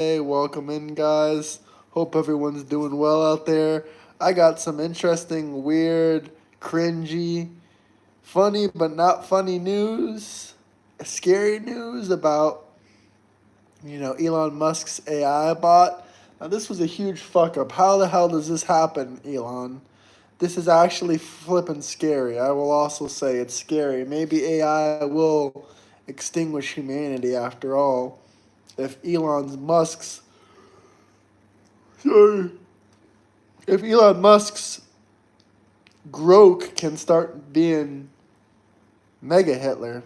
Welcome in, guys. Hope everyone's doing well out there. I got some interesting, weird, cringy, funny but not funny news, scary news about, Elon Musk's AI bot. Now, this was a huge fuck up. How the hell does this happen, Elon? This is actually flippin' scary. I will also say it's scary. Maybe AI will extinguish humanity after all. If Elon Musk's sorry, if Elon Musk's Grok can start being Mega Hitler,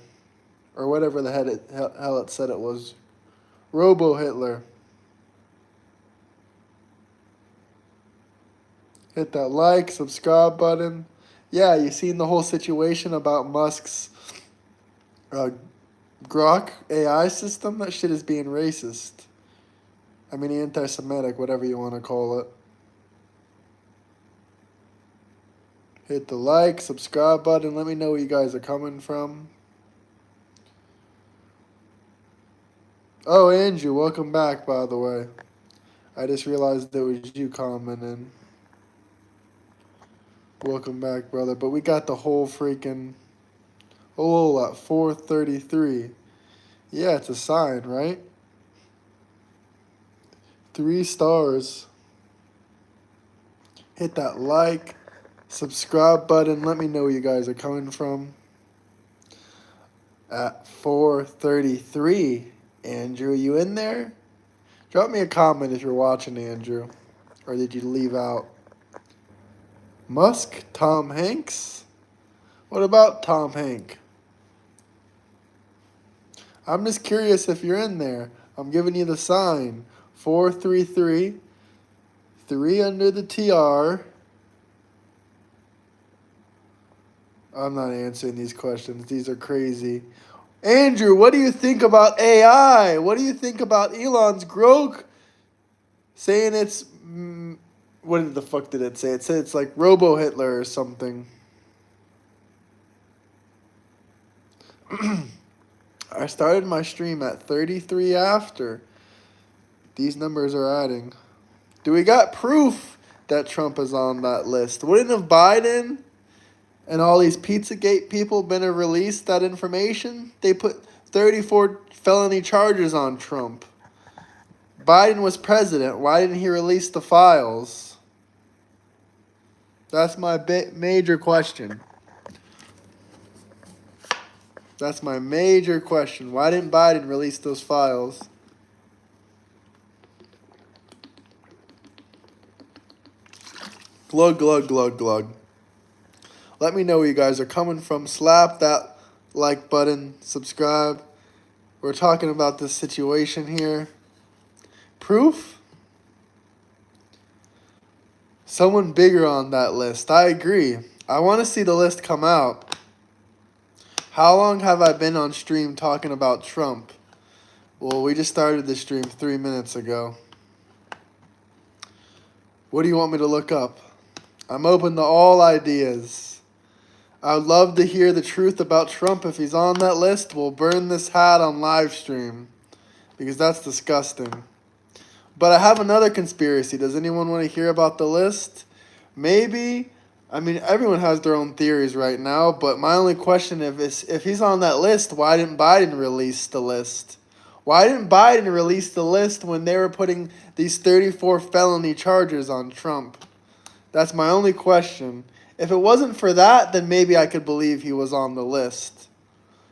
or whatever the hell it said it was, Robo Hitler. Hit that like, subscribe button. Yeah, you seen the whole situation about Musk's uh, Grok AI system? That shit is being racist. I mean, anti-Semitic, whatever you want to call it. Hit the like, subscribe button. Let me know where you guys are coming from. Oh, Andrew, welcome back, by the way. I just realized it was you commenting. Welcome back, brother. But we got the whole freaking... Oh, at 4:33. Yeah, it's a sign, right? 3 stars. Hit that like, subscribe button. Let me know where you guys are coming from. At 4:33. Andrew, you in there? Drop me a comment if you're watching, Andrew. Or did you leave out? Musk? Tom Hanks? What about Tom Hank? I'm just curious if you're in there. I'm giving you the sign. 4:33. 3 under the TR. I'm not answering these questions. These are crazy. Andrew, what do you think about AI? What do you think about Elon's Grok saying it's... what the fuck did it say? It said it's like Robo Hitler or something. I started my stream at 33 after. These numbers are adding. Do we got proof that Trump is on that list? Wouldn't have Biden and all these Pizzagate people been released that information? They put 34 felony charges on Trump. Biden was president. Why didn't he release the files? That's my major question. That's my major question. Why didn't Biden release those files? Glug, glug, glug, glug. Let me know where you guys are coming from. Slap that like button. Subscribe. We're talking about this situation here. Proof? Someone bigger on that list. I agree. I want to see the list come out. How long have I been on stream talking about Trump? Well, we just started the stream 3 minutes ago. What do you want me to look up? I'm open to all ideas. I would love to hear the truth about Trump. If he's on that list, we'll burn this hat on live stream. Because that's disgusting. But I have another conspiracy. Does anyone want to hear about the list? Maybe. I mean, everyone has their own theories right now. But my only question is, if he's on that list, why didn't Biden release the list? Why didn't Biden release the list when they were putting these 34 felony charges on Trump? That's my only question. If it wasn't for that, then maybe I could believe he was on the list.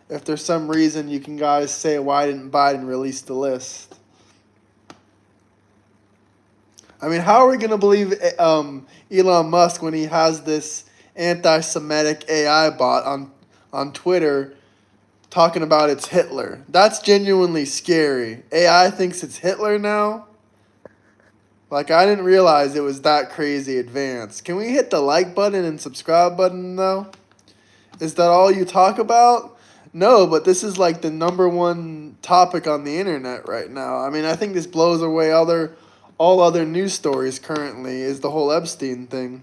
If there's some reason you can guys say, why didn't Biden release the list? I mean, how are we going to believe Elon Musk when he has this anti-Semitic AI bot on Twitter talking about it's Hitler? That's genuinely scary. AI thinks it's Hitler now? Like, I didn't realize it was that crazy advanced. Can we hit the like button and subscribe button, though? Is that all you talk about? No, but this is like the #1 topic on the internet right now. I mean, I think this blows away all other news stories currently, is the whole Epstein thing.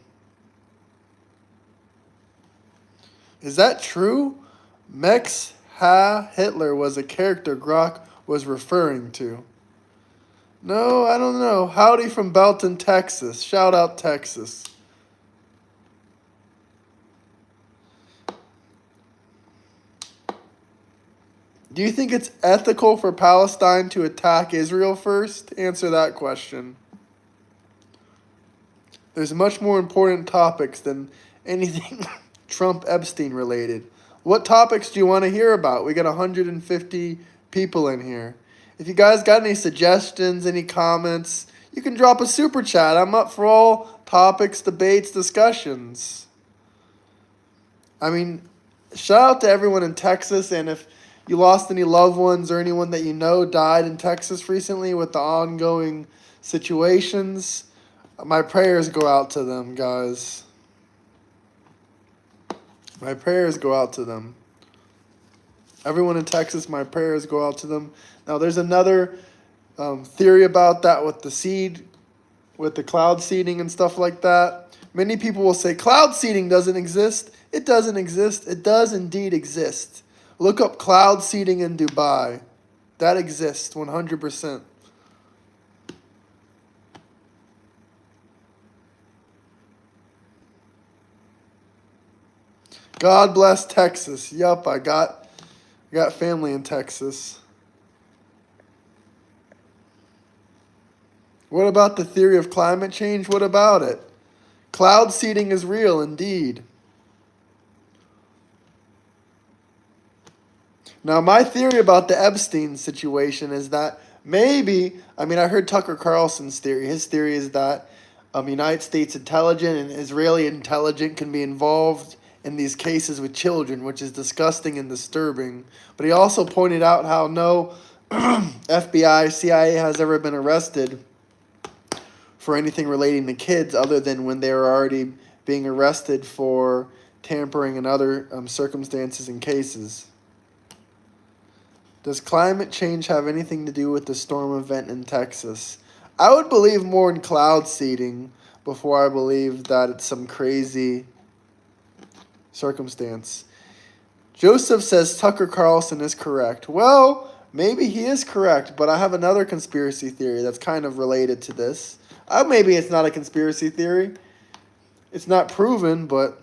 Is that true? Mex Ha Hitler was a character Grok was referring to. No, I don't know. Howdy from Belton, Texas. Shout out Texas. Do you think it's ethical for Palestine to attack Israel first? Answer that question. There's much more important topics than anything Trump Epstein related. What topics do you want to hear about? We got 150 people in here. If you guys got any suggestions, any comments, you can drop a super chat. I'm up for all topics, debates, discussions. I mean, shout out to everyone in Texas, and if you lost any loved ones or anyone that you know died in Texas recently with the ongoing situations, my prayers go out to them, guys. My prayers go out to them. Everyone in Texas, my prayers go out to them. Now, there's another theory about that with the seed, with the cloud seeding and stuff like that. Many people will say cloud seeding doesn't exist. It doesn't exist. It does indeed exist. Look up cloud seeding in Dubai. That exists 100%. God bless Texas. Yup, I got family in Texas. What about the theory of climate change? What about it? Cloud seeding is real indeed. Now, my theory about the Epstein situation is that maybe, I mean, I heard Tucker Carlson's theory. His theory is that United States intelligence and Israeli intelligence can be involved in these cases with children, which is disgusting and disturbing. But he also pointed out how no FBI, CIA has ever been arrested for anything relating to kids other than when they were already being arrested for tampering and other circumstances and cases. Does climate change have anything to do with the storm event in Texas? I would believe more in cloud seeding before I believe that it's some crazy circumstance. Joseph says Tucker Carlson is correct. Well, maybe he is correct, but I have another conspiracy theory that's kind of related to this. Maybe it's not a conspiracy theory. It's not proven, but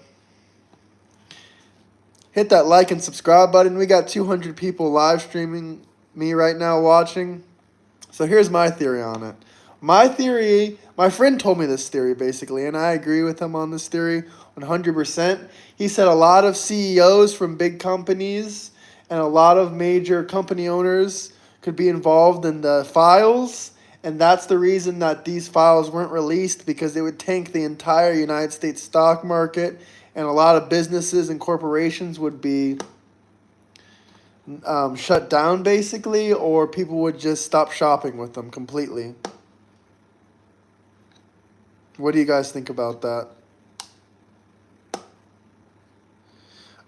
hit that like and subscribe button. We got 200 people live streaming me right now watching. So here's my theory on it. My theory, my friend told me this theory basically, and I agree with him on this theory 100%. He said a lot of CEOs from big companies and a lot of major company owners could be involved in the files, and that's the reason that these files weren't released, because it would tank the entire United States stock market, and a lot of businesses and corporations would be shut down basically, or people would just stop shopping with them completely. What do you guys think about that?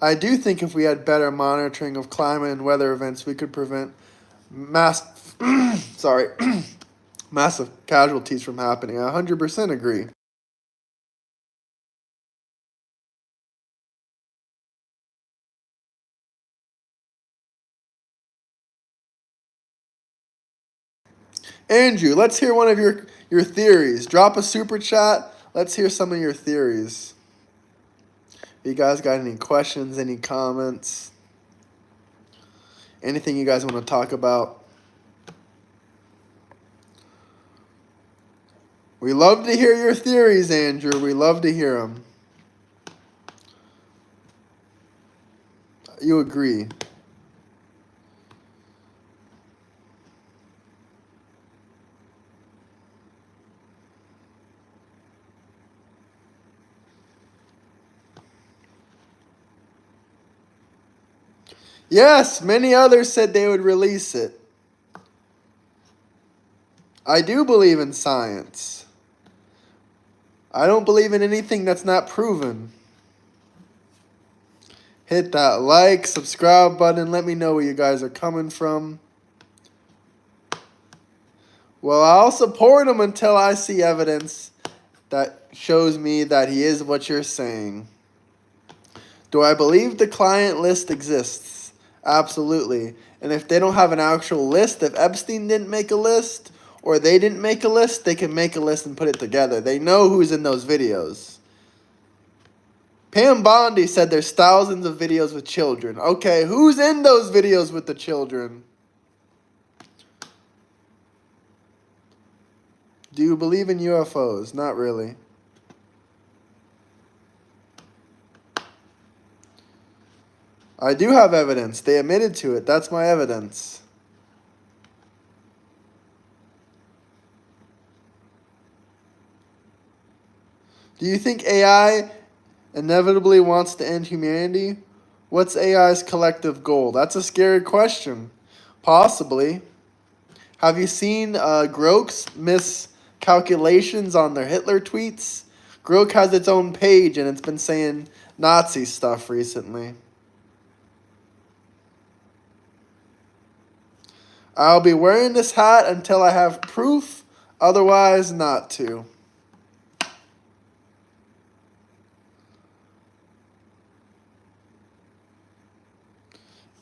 I do think if we had better monitoring of climate and weather events, we could prevent massive casualties from happening. I 100% agree. Andrew, let's hear one of your theories. Drop a super chat. Let's hear some of your theories. You guys got any questions, any comments? Anything you guys want to talk about? We love to hear your theories, Andrew. We love to hear them. You agree. Yes, many others said they would release it. I do believe in science. I don't believe in anything that's not proven. Hit that like, subscribe button. Let me know where you guys are coming from. Well, I'll support him until I see evidence that shows me that he is what you're saying. Do I believe the client list exists? Absolutely. And if they don't have an actual list, if Epstein didn't make a list, or they didn't make a list, they can make a list and put it together. They know who's in those videos. Pam Bondi said there's thousands of videos with children. Okay, who's in those videos with the children? Do you believe in UFOs? Not really. I do have evidence. They admitted to it. That's my evidence. Do you think AI inevitably wants to end humanity? What's AI's collective goal? That's a scary question. Possibly. Have you seen Grok's miscalculations on their Hitler tweets? Grok has its own page and it's been saying Nazi stuff recently. I'll be wearing this hat until I have proof, otherwise not to.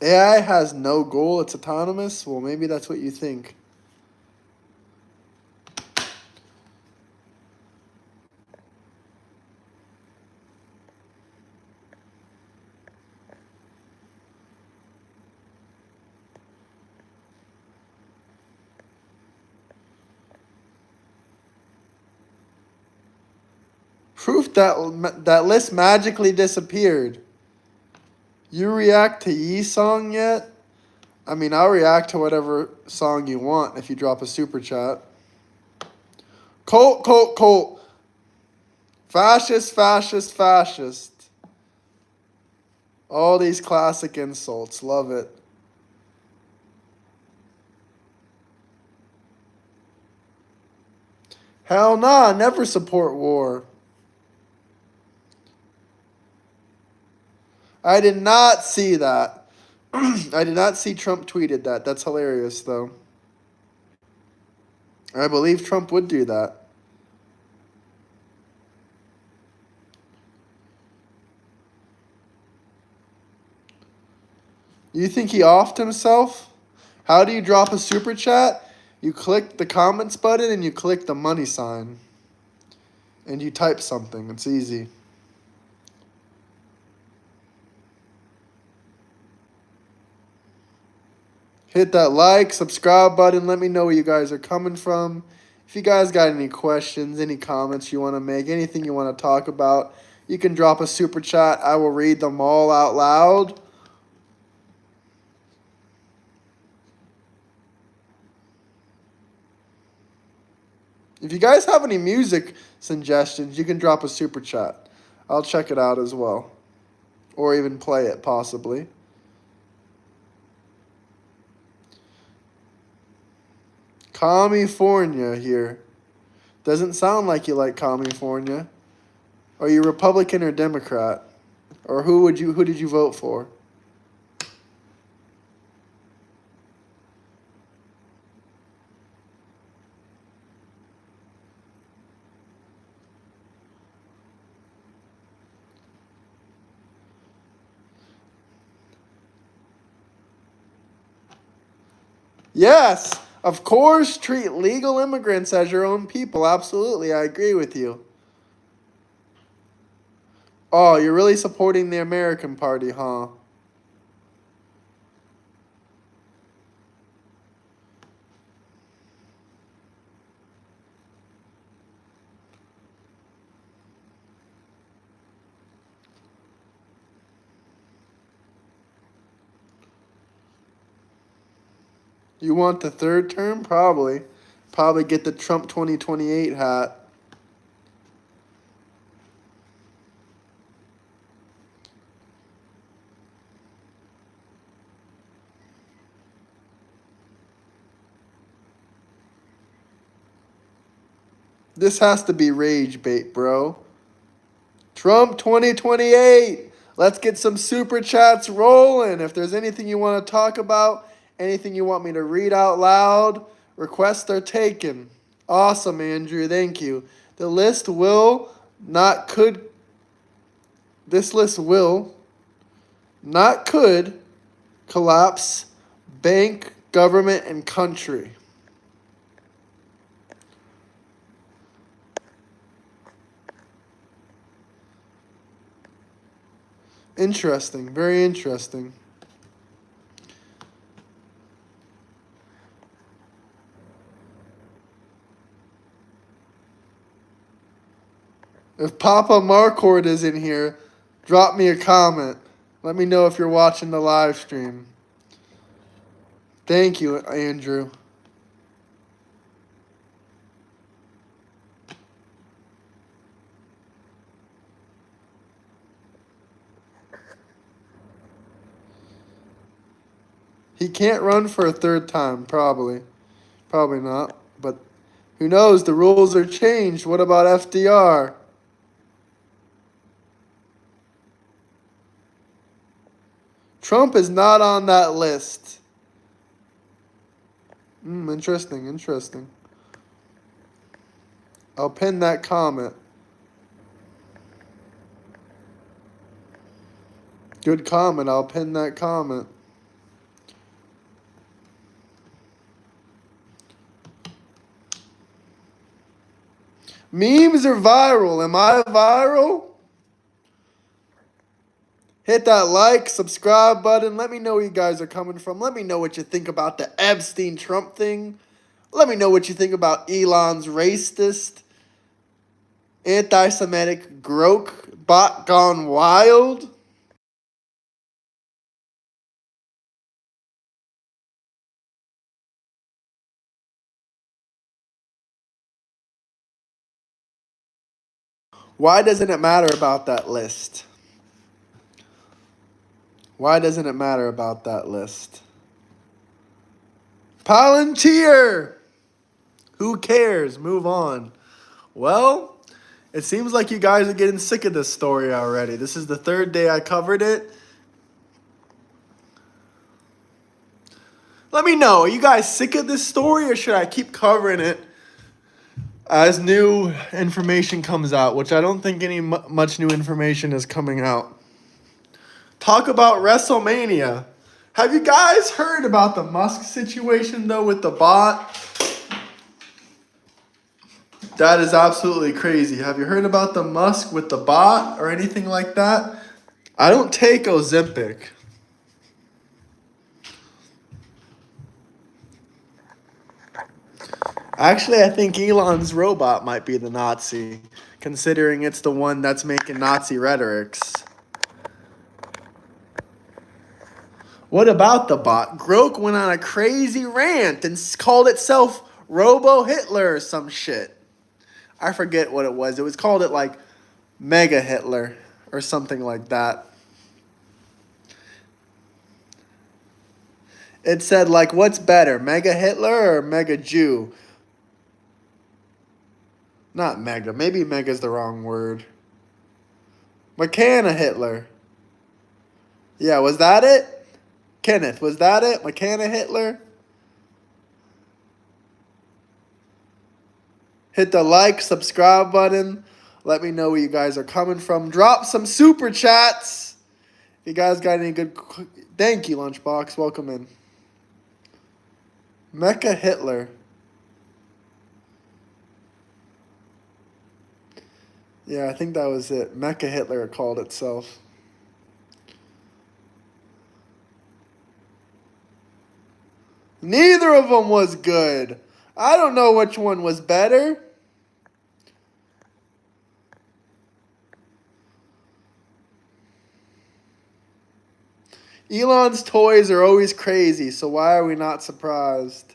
AI has no goal, it's autonomous? Well, maybe that's what you think. Proof that list magically disappeared. You react to Yee song yet? I mean, I'll react to whatever song you want if you drop a super chat. Colt. Fascist. All these classic insults. Love it. Hell nah, never support war. I did not see that. I did not see Trump tweeted that. That's hilarious, though. I believe Trump would do that. You think he offed himself? How do you drop a super chat? You click the comments button and you click the money sign. And you type something. It's easy. Hit that like, subscribe button. Let me know where you guys are coming from. If you guys got any questions, any comments you want to make, anything you want to talk about, you can drop a super chat. I will read them all out loud. If you guys have any music suggestions, you can drop a super chat. I'll check it out as well. Or even play it, possibly. California here. Doesn't sound like you like California. Are you Republican or Democrat? Or who did you vote for? Yes, of course, treat legal immigrants as your own people. Absolutely, I agree with you. Oh, you're really supporting the American Party, huh? You want the third term? Probably. Probably get the Trump 2028 hat. This has to be rage bait, bro. Trump 2028. Let's get some super chats rolling. If there's anything you want to talk about, anything you want me to read out loud, requests are taken. Awesome, Andrew. Thank you. The list will not could. This list will not could collapse bank, government, and country. Interesting. Very interesting. If Papa Marcord is in here, drop me a comment. Let me know if you're watching the live stream. Thank you, Andrew. He can't run for a third time, probably. Probably not. But who knows? The rules are changed. What about FDR? Trump is not on that list. Interesting, interesting. I'll pin that comment. Good comment. I'll pin that comment. Memes are viral. Am I viral? Hit that like, subscribe button. Let me know where you guys are coming from. Let me know what you think about the Epstein Trump thing. Let me know what you think about Elon's racist, anti-Semitic Grok bot gone wild. Why doesn't it matter about that list? Why doesn't it matter about that list? Palantir! Who cares? Move on. Well, it seems like you guys are getting sick of this story already. This is the third day I covered it. Let me know, are you guys sick of this story or should I keep covering it as new information comes out, which I don't think any much new information is coming out. Talk about WrestleMania. Have you guys heard about the Musk situation, though, with the bot? That is absolutely crazy. Have you heard about the Musk with the bot or anything like that? I don't take Ozempic. Actually, I think Elon's robot might be the Nazi, considering it's the one that's making Nazi rhetorics. What about the bot? Grok went on a crazy rant and called itself Robo-Hitler or some shit. I forget what it was. It was called it like Mega Hitler or something like that. It said like, what's better, Mega Hitler or Mega Jew? Not Mega. Maybe Mega's the wrong word. McCann Hitler. Yeah, was that it? Kenneth, was that it? McCann Hitler? Hit the like, subscribe button. Let me know where you guys are coming from. Drop some super chats. If you guys got any good... Thank you, Lunchbox. Welcome in. Mecha Hitler. Yeah, I think that was it. Mecha Hitler it called itself. Neither of them was good. I don't know which one was better. Elon's toys are always crazy, so why are we not surprised?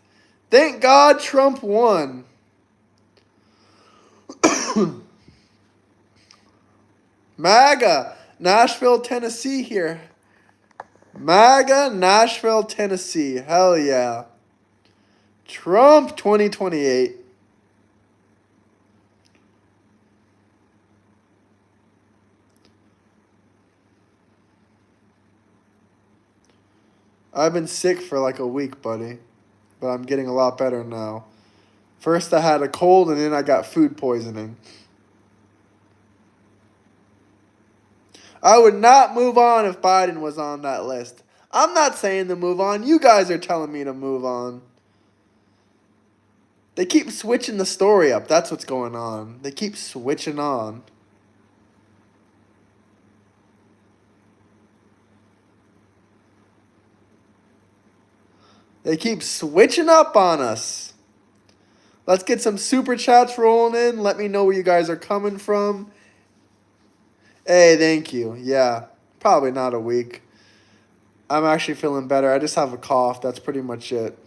Thank God Trump won. Maga, Nashville, Tennessee here. Maga, Nashville, Tennessee. Hell yeah. Trump 2028. I've been sick for like a week, buddy. But I'm getting a lot better now. First I had a cold and then I got food poisoning. I would not move on if Biden was on that list. I'm not saying to move on. You guys are telling me to move on. They keep switching the story up. That's what's going on. They keep switching on. They keep switching up on us. Let's get some super chats rolling in. Let me know where you guys are coming from. Hey, thank you. Yeah, probably not a week. I'm actually feeling better. I just have a cough. That's pretty much it.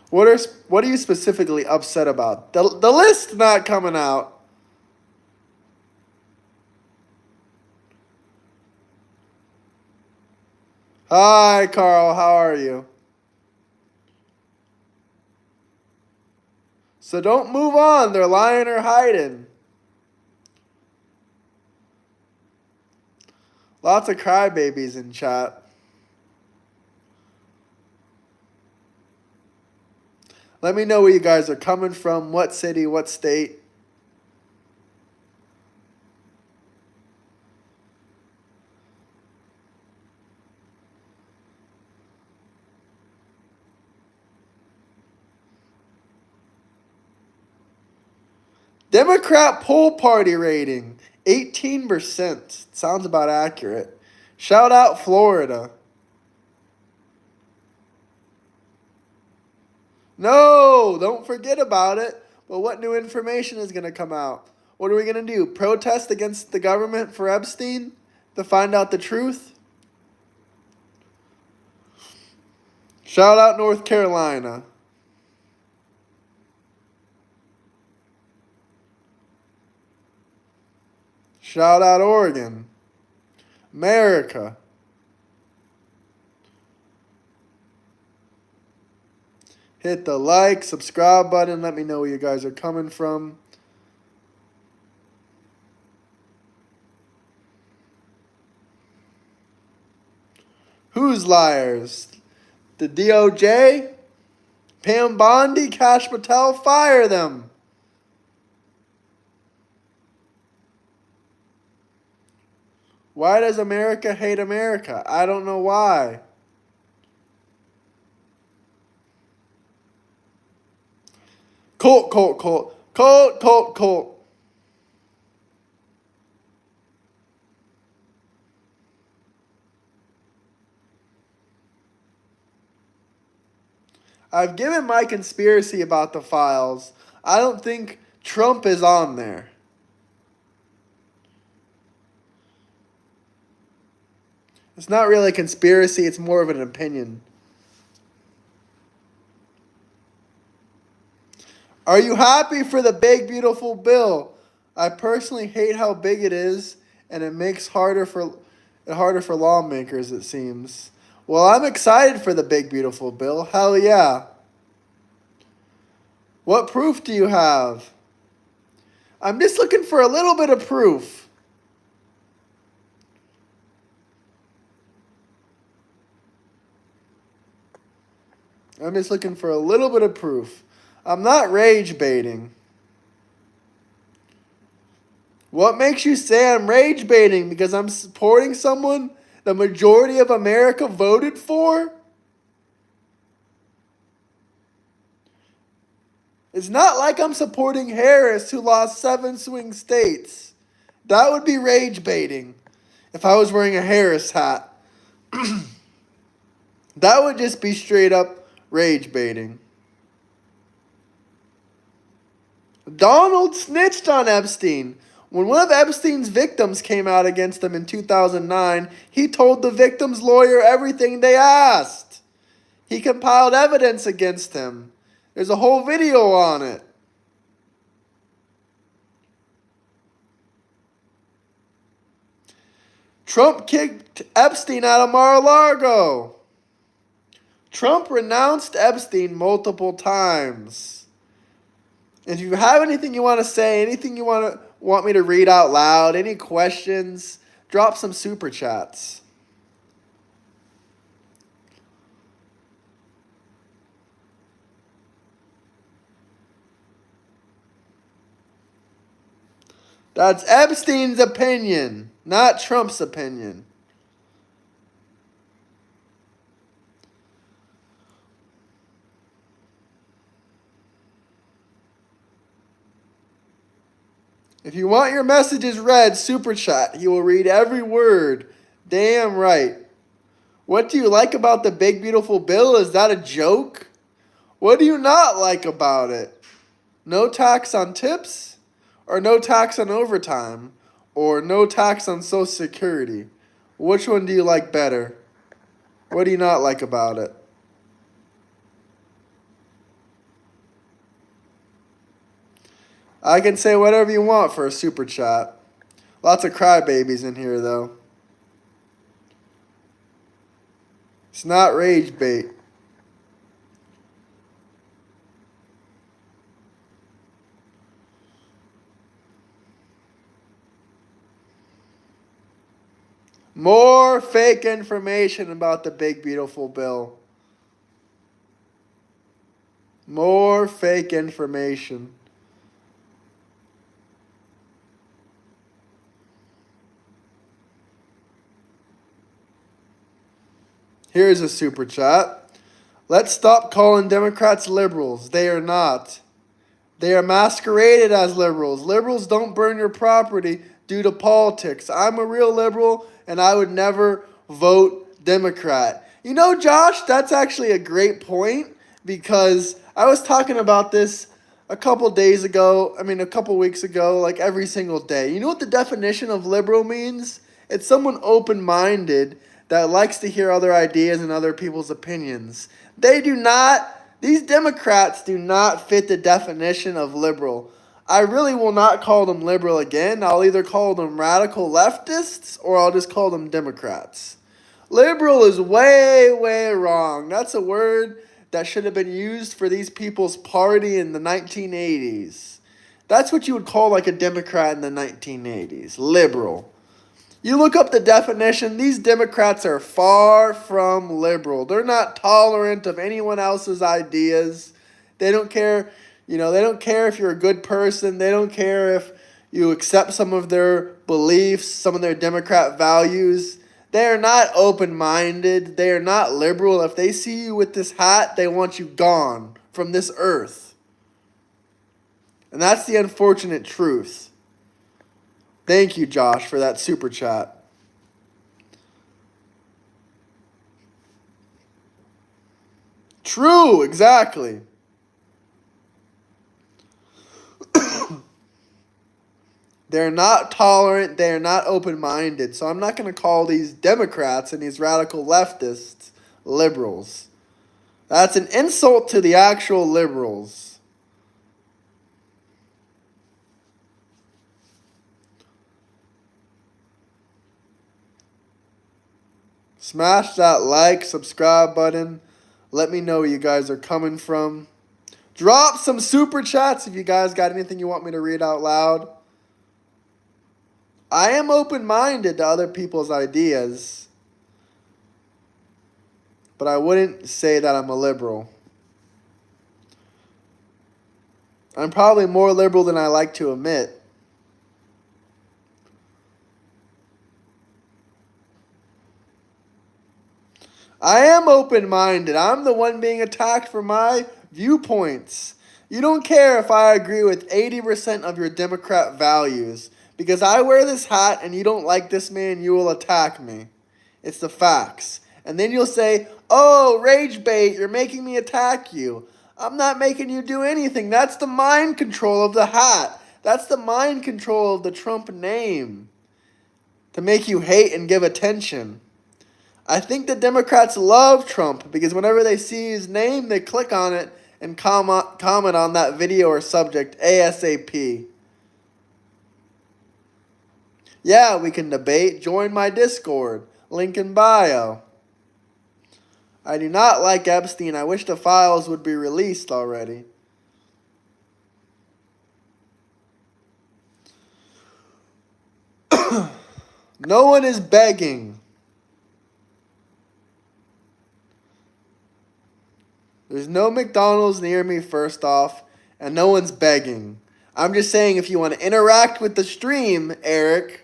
What are you specifically upset about? The list not coming out. Hi, Carl. How are you? So don't move on. They're lying or hiding. Lots of crybabies in chat. Let me know where you guys are coming from. What city, what state. Democrat poll party rating, 18%. Sounds about accurate. Shout out Florida. No, don't forget about it. But what new information is going to come out? What are we going to do? Protest against the government for Epstein to find out the truth? Shout out North Carolina. Shout out Oregon. America. Hit the like, subscribe button. Let me know where you guys are coming from. Who's liars? The DOJ? Pam Bondi? Kash Patel? Fire them. Why does America hate America? I don't know why. Colt. I've given my conspiracy about the files. I don't think Trump is on there. It's not really a conspiracy, it's more of an opinion. Are you happy for the big, beautiful bill? I personally hate how big it is, and it makes harder for lawmakers, it seems. Well, I'm excited for the big, beautiful bill. Hell yeah. What proof do you have? I'm just looking for a little bit of proof. I'm just looking for a little bit of proof. I'm not rage baiting. What makes you say I'm rage baiting? Because I'm supporting someone the majority of America voted for? It's not like I'm supporting Harris, who lost 7 swing states. That would be rage baiting if I was wearing a Harris hat. That would just be straight up rage baiting. Donald snitched on Epstein. When one of Epstein's victims came out against him in 2009, he told the victim's lawyer everything they asked. He compiled evidence against him. There's a whole video on it. Trump kicked Epstein out of Mar-a-Lago. Trump renounced Epstein multiple times. If you have anything you want to say, anything you want me to read out loud, any questions, drop some super chats. That's Epstein's opinion, not Trump's opinion. If you want your messages read, super chat. He will read every word Damn right. What do you like about the big beautiful bill? Is that a joke? What do you not like about it? No tax on tips? Or no tax on overtime? Or no tax on Social Security? Which one do you like better? What do you not like about it? I can say whatever you want for a super chat. Lots of crybabies in here, though. It's not rage bait. More fake information about the big beautiful bill. More fake information. Here's a super chat. Let's stop calling Democrats liberals. They are not. They are masqueraded as liberals. Liberals don't burn your property due to politics. I'm a real liberal, and I would never vote Democrat. You know, Josh, that's actually a great point, because I was talking about this a couple weeks ago, like every single day. You know what the definition of liberal means? It's someone open-minded that likes to hear other ideas and other people's opinions. These Democrats do not fit the definition of liberal. I really will not call them liberal again. I'll either call them radical leftists or I'll just call them Democrats. Liberal is way, way wrong. That's a word that should have been used for these people's party in the 1980s. That's what you would call like a Democrat in the 1980s. Liberal. You look up the definition, these Democrats are far from liberal. They're not tolerant of anyone else's ideas. They don't care, they don't care if you're a good person. They don't care if you accept some of their beliefs, some of their Democrat values. They are not open-minded. They are not liberal. If they see you with this hat, they want you gone from this earth. And that's the unfortunate truth. Thank you, Josh, for that super chat. True, exactly. They're not tolerant. They're not open-minded. So I'm not going to call these Democrats and these radical leftists liberals. That's an insult to the actual liberals. Smash that like, subscribe button. Let me know where you guys are coming from. Drop some super chats if you guys got anything you want me to read out loud. I am open-minded to other people's ideas, but I wouldn't say that I'm a liberal. I'm probably more liberal than I like to admit. I am open-minded. I'm the one being attacked for my viewpoints. You don't care if I agree with 80% of your Democrat values. Because I wear this hat and you don't like this man, you will attack me. It's the facts. And then you'll say, oh, rage bait, you're making me attack you. I'm not making you do anything. That's the mind control of the hat. That's the mind control of the Trump name. To make you hate and give attention. I think the Democrats love Trump because whenever they see his name, they click on it and comment on that video or subject ASAP. Yeah, we can debate. Join my Discord. Link in bio. I do not like Epstein. I wish the files would be released already. No one is begging. There's no McDonald's near me, first off, and no one's begging. I'm just saying if you want to interact with the stream, Eric,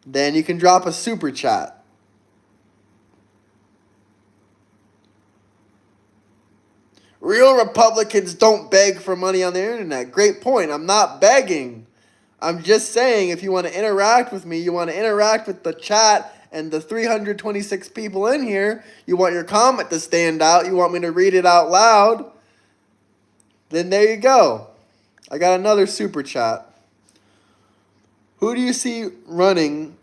then you can drop a super chat. Real Republicans don't beg for money on the internet. Great point. I'm not begging. I'm just saying, if you want to interact with me, you want to interact with the chat and the 326 people in here, you want your comment to stand out, you want me to read it out loud, then there you go. I got another super chat. Who do you see running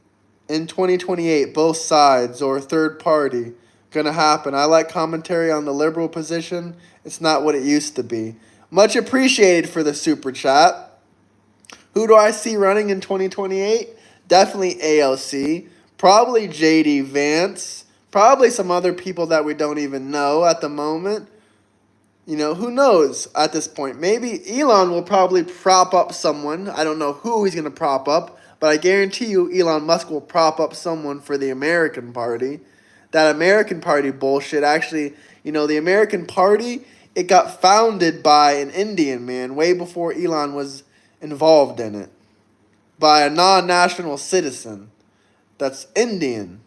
in 2028, both sides or third party, gonna happen? I like commentary on the liberal position. It's not what it used to be. Much appreciated for the super chat. Who do I see running in 2028? Definitely AOC. Probably JD Vance. Probably some other people that we don't even know at the moment. You know, who knows at this point? Maybe Elon will probably prop up someone. I don't know who he's going to prop up, but I guarantee you Elon Musk will prop up someone for the American Party. That American Party bullshit, actually, you know, the American Party, it got founded by an Indian man way before Elon was involved in it. By a non-national citizen that's Indian.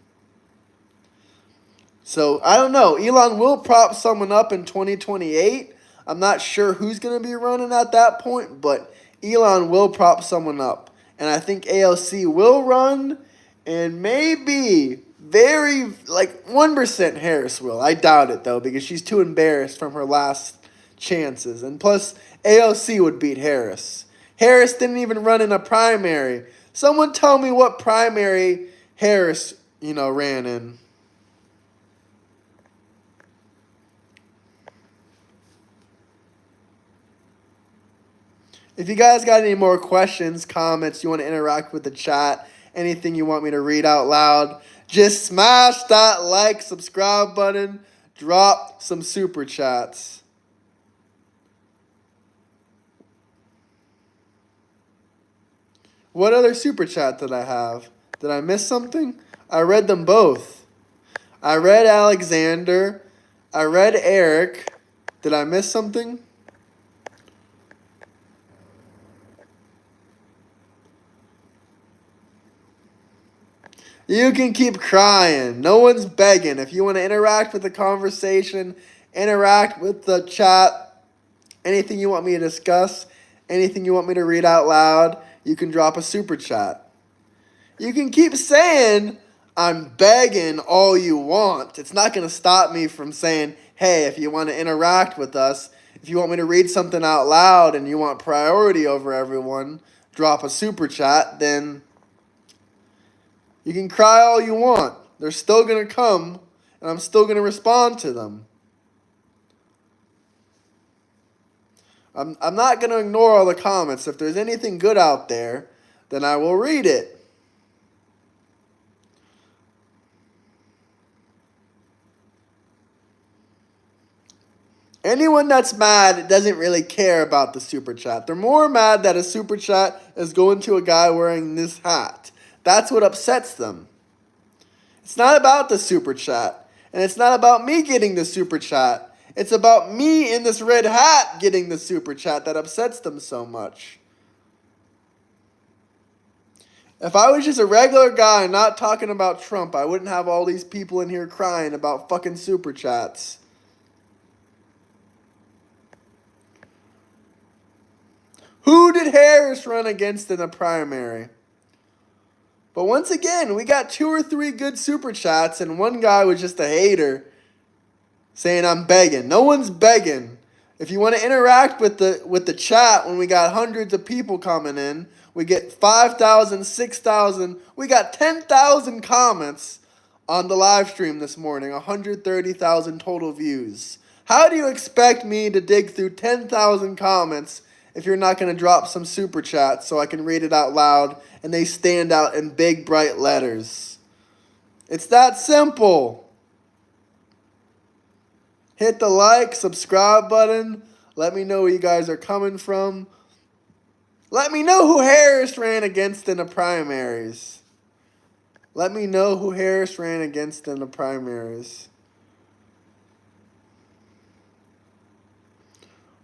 So, I don't know. Elon will prop someone up in 2028. I'm not sure who's going to be running at that point, but Elon will prop someone up. And I think AOC will run, and maybe very, like 1% Harris will. I doubt it, though, because she's too embarrassed from her last chances. And plus, AOC would beat Harris. Harris didn't even run in a primary. Someone tell me what primary Harris, ran in. If you guys got any more questions, comments, you want to interact with the chat, anything you want me to read out loud, just smash that like, subscribe button, drop some super chats. What other super chat did I have? Did I miss something? I read them both. I read Alexander. I read Eric. Did I miss something? You can keep crying. No one's begging. If you want to interact with the conversation, interact with the chat, anything you want me to discuss, anything you want me to read out loud, you can drop a super chat. You can keep saying, I'm begging all you want. It's not going to stop me from saying, hey, if you want to interact with us, if you want me to read something out loud and you want priority over everyone, drop a super chat, then you can cry all you want. They're still going to come, and I'm still going to respond to them. I'm not going to ignore all the comments. If there's anything good out there, then I will read it. Anyone that's mad doesn't really care about the super chat. They're more mad that a super chat is going to a guy wearing this hat. That's what upsets them. It's not about the super chat. And it's not about me getting the super chat. It's about me in this red hat getting the super chat that upsets them so much. If I was just a regular guy not talking about Trump, I wouldn't have all these people in here crying about fucking super chats. Who did Harris run against in the primary? But once again, we got 2 or 3 good super chats, and one guy was just a hater saying I'm begging. No one's begging. If you want to interact with the chat when we got hundreds of people coming in, we get 5,000, 6,000, we got 10,000 comments on the live stream this morning, 130,000 total views. How do you expect me to dig through 10,000 comments if you're not going to drop some super chats so I can read it out loud and they stand out in big, bright letters? It's that simple. Hit the like, subscribe button. Let me know where you guys are coming from. Let me know who Harris ran against in the primaries. Let me know who Harris ran against in the primaries.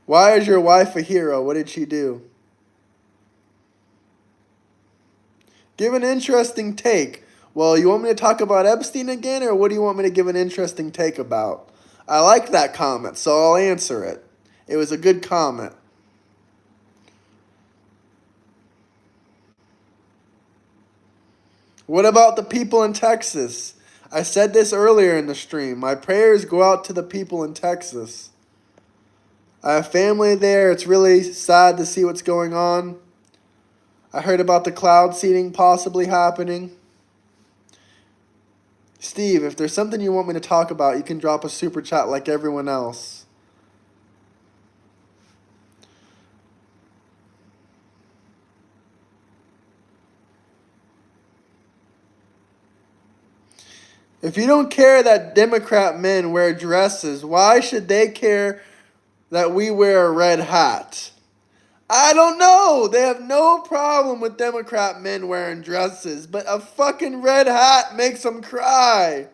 Why is your wife a hero? What did she do? Give an interesting take. Well, you want me to talk about Epstein again, or what do you want me to give an interesting take about? I like that comment, so I'll answer it. It was a good comment. What about the people in Texas? I said this earlier in the stream. My prayers go out to the people in Texas. I have family there. It's really sad to see what's going on. I heard about the cloud seeding possibly happening. Steve, if there's something you want me to talk about, you can drop a super chat like everyone else. If you don't care that Democrat men wear dresses, why should they care that we wear a red hat? I don't know. They have no problem with Democrat men wearing dresses, but a fucking red hat makes them cry.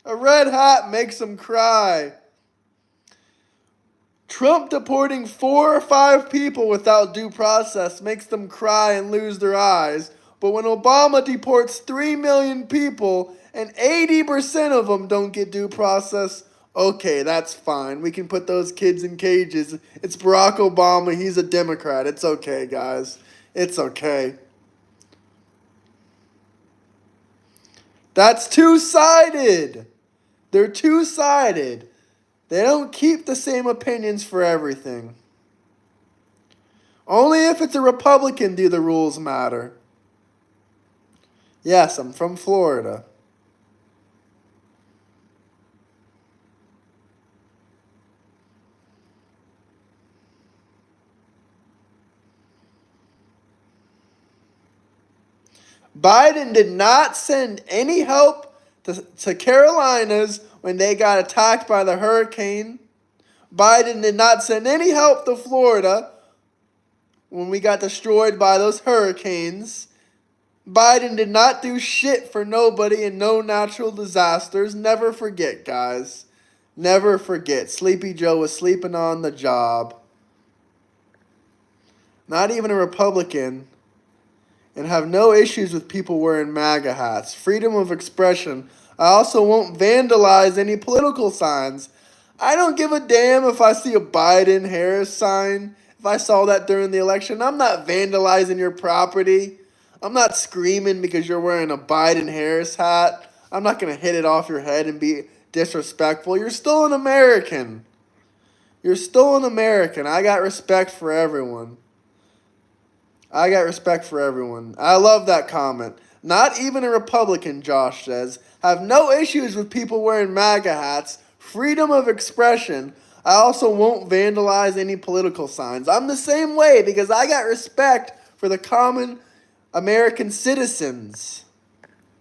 A red hat makes them cry. Trump deporting 4 or 5 people without due process makes them cry and lose their eyes. But when Obama deports 3 million people and 80% of them don't get due process, okay, that's fine. We can put those kids in cages. It's Barack Obama. He's a Democrat. It's okay, guys. It's okay. That's two-sided. They're two-sided. They don't keep the same opinions for everything. Only if it's a Republican do the rules matter. Yes, I'm from Florida. Biden did not send any help to Carolinas when they got attacked by the hurricane. Biden did not send any help to Florida when we got destroyed by those hurricanes. Biden did not do shit for nobody and no natural disasters. Never forget, guys. Never forget. Sleepy Joe was sleeping on the job. Not even a Republican. And have no issues with people wearing MAGA hats. Freedom of expression. I also won't vandalize any political signs. I don't give a damn if I see a Biden-Harris sign. If I saw that during the election, I'm not vandalizing your property. I'm not screaming because you're wearing a Biden-Harris hat. I'm not going to hit it off your head and be disrespectful. You're still an American. You're still an American. I got respect for everyone. I got respect for everyone. I love that comment. Not even a Republican, Josh says. Have no issues with people wearing MAGA hats. Freedom of expression. I also won't vandalize any political signs. I'm the same way because I got respect for the common American citizens.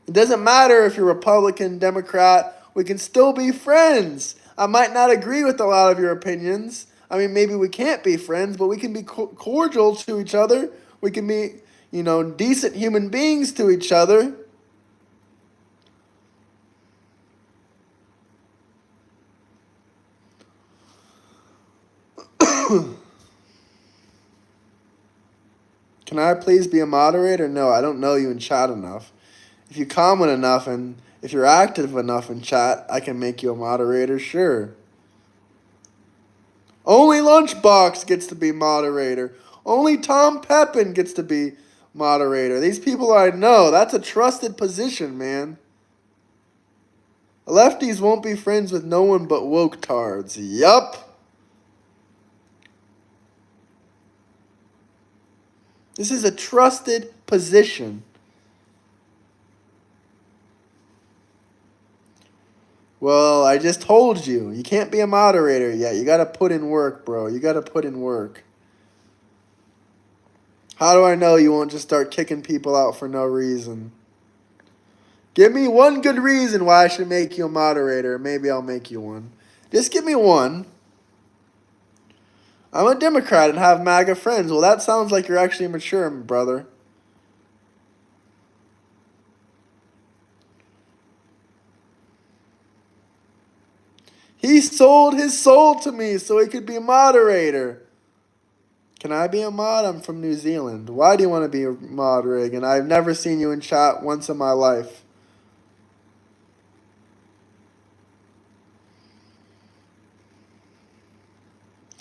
It doesn't matter if you're Republican, Democrat. We can still be friends. I might not agree with a lot of your opinions. I mean, maybe we can't be friends, but we can be cordial to each other. We can be, decent human beings to each other. Can I please be a moderator? No, I don't know you in chat enough. If you comment enough and if you're active enough in chat, I can make you a moderator, sure. Only Lunchbox gets to be moderator. Only Tom Pepin gets to be moderator. These people I know, that's a trusted position, man. Lefties won't be friends with no one but woke tards. Yup. This is a trusted position. Well, I just told you. You can't be a moderator yet. You got to put in work, bro. You got to put in work. How do I know you won't just start kicking people out for no reason? Give me one good reason why I should make you a moderator. Maybe I'll make you one. Just give me one. I'm a Democrat and have MAGA friends. Well, that sounds like you're actually mature, brother. He sold his soul to me so he could be a moderator. Can I be a mod? I'm from New Zealand. Why do you want to be a mod, Reagan? I've never seen you in chat once in my life.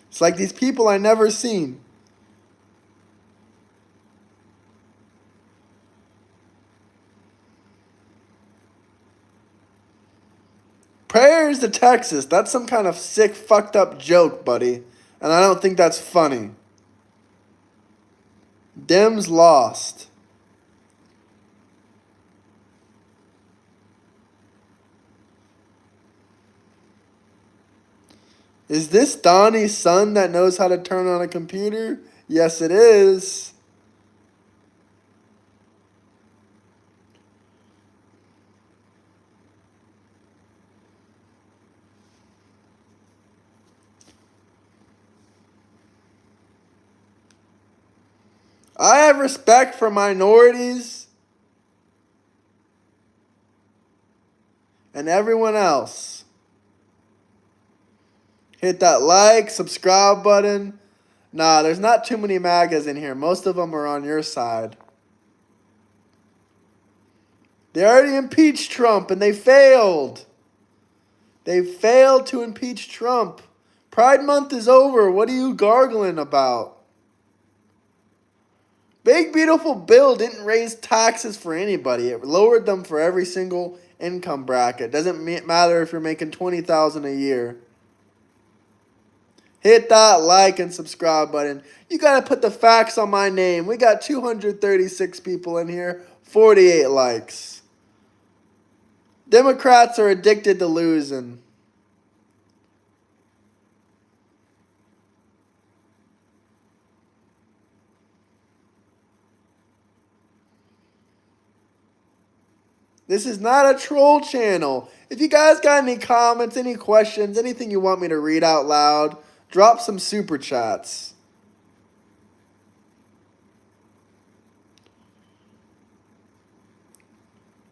It's like these people I never seen. marriage to Texas. That's some kind of sick, fucked up joke, buddy. And I don't think that's funny. Dems lost. Is this Donnie's son that knows how to turn on a computer? Yes, it is. I have respect for minorities and everyone else. Hit that like, subscribe button. Nah, there's not too many MAGAs in here. Most of them are on your side. They already impeached Trump and they failed. They failed to impeach Trump. Pride Month is over. What are you gargling about? Big Beautiful Bill didn't raise taxes for anybody. It lowered them for every single income bracket. Doesn't matter if you're making $20,000 a year. Hit that like and subscribe button. You got to put the facts on my name. We got 236 people in here, 48 likes. Democrats are addicted to losing. This is not a troll channel. If you guys got any comments, any questions, anything you want me to read out loud, drop some super chats.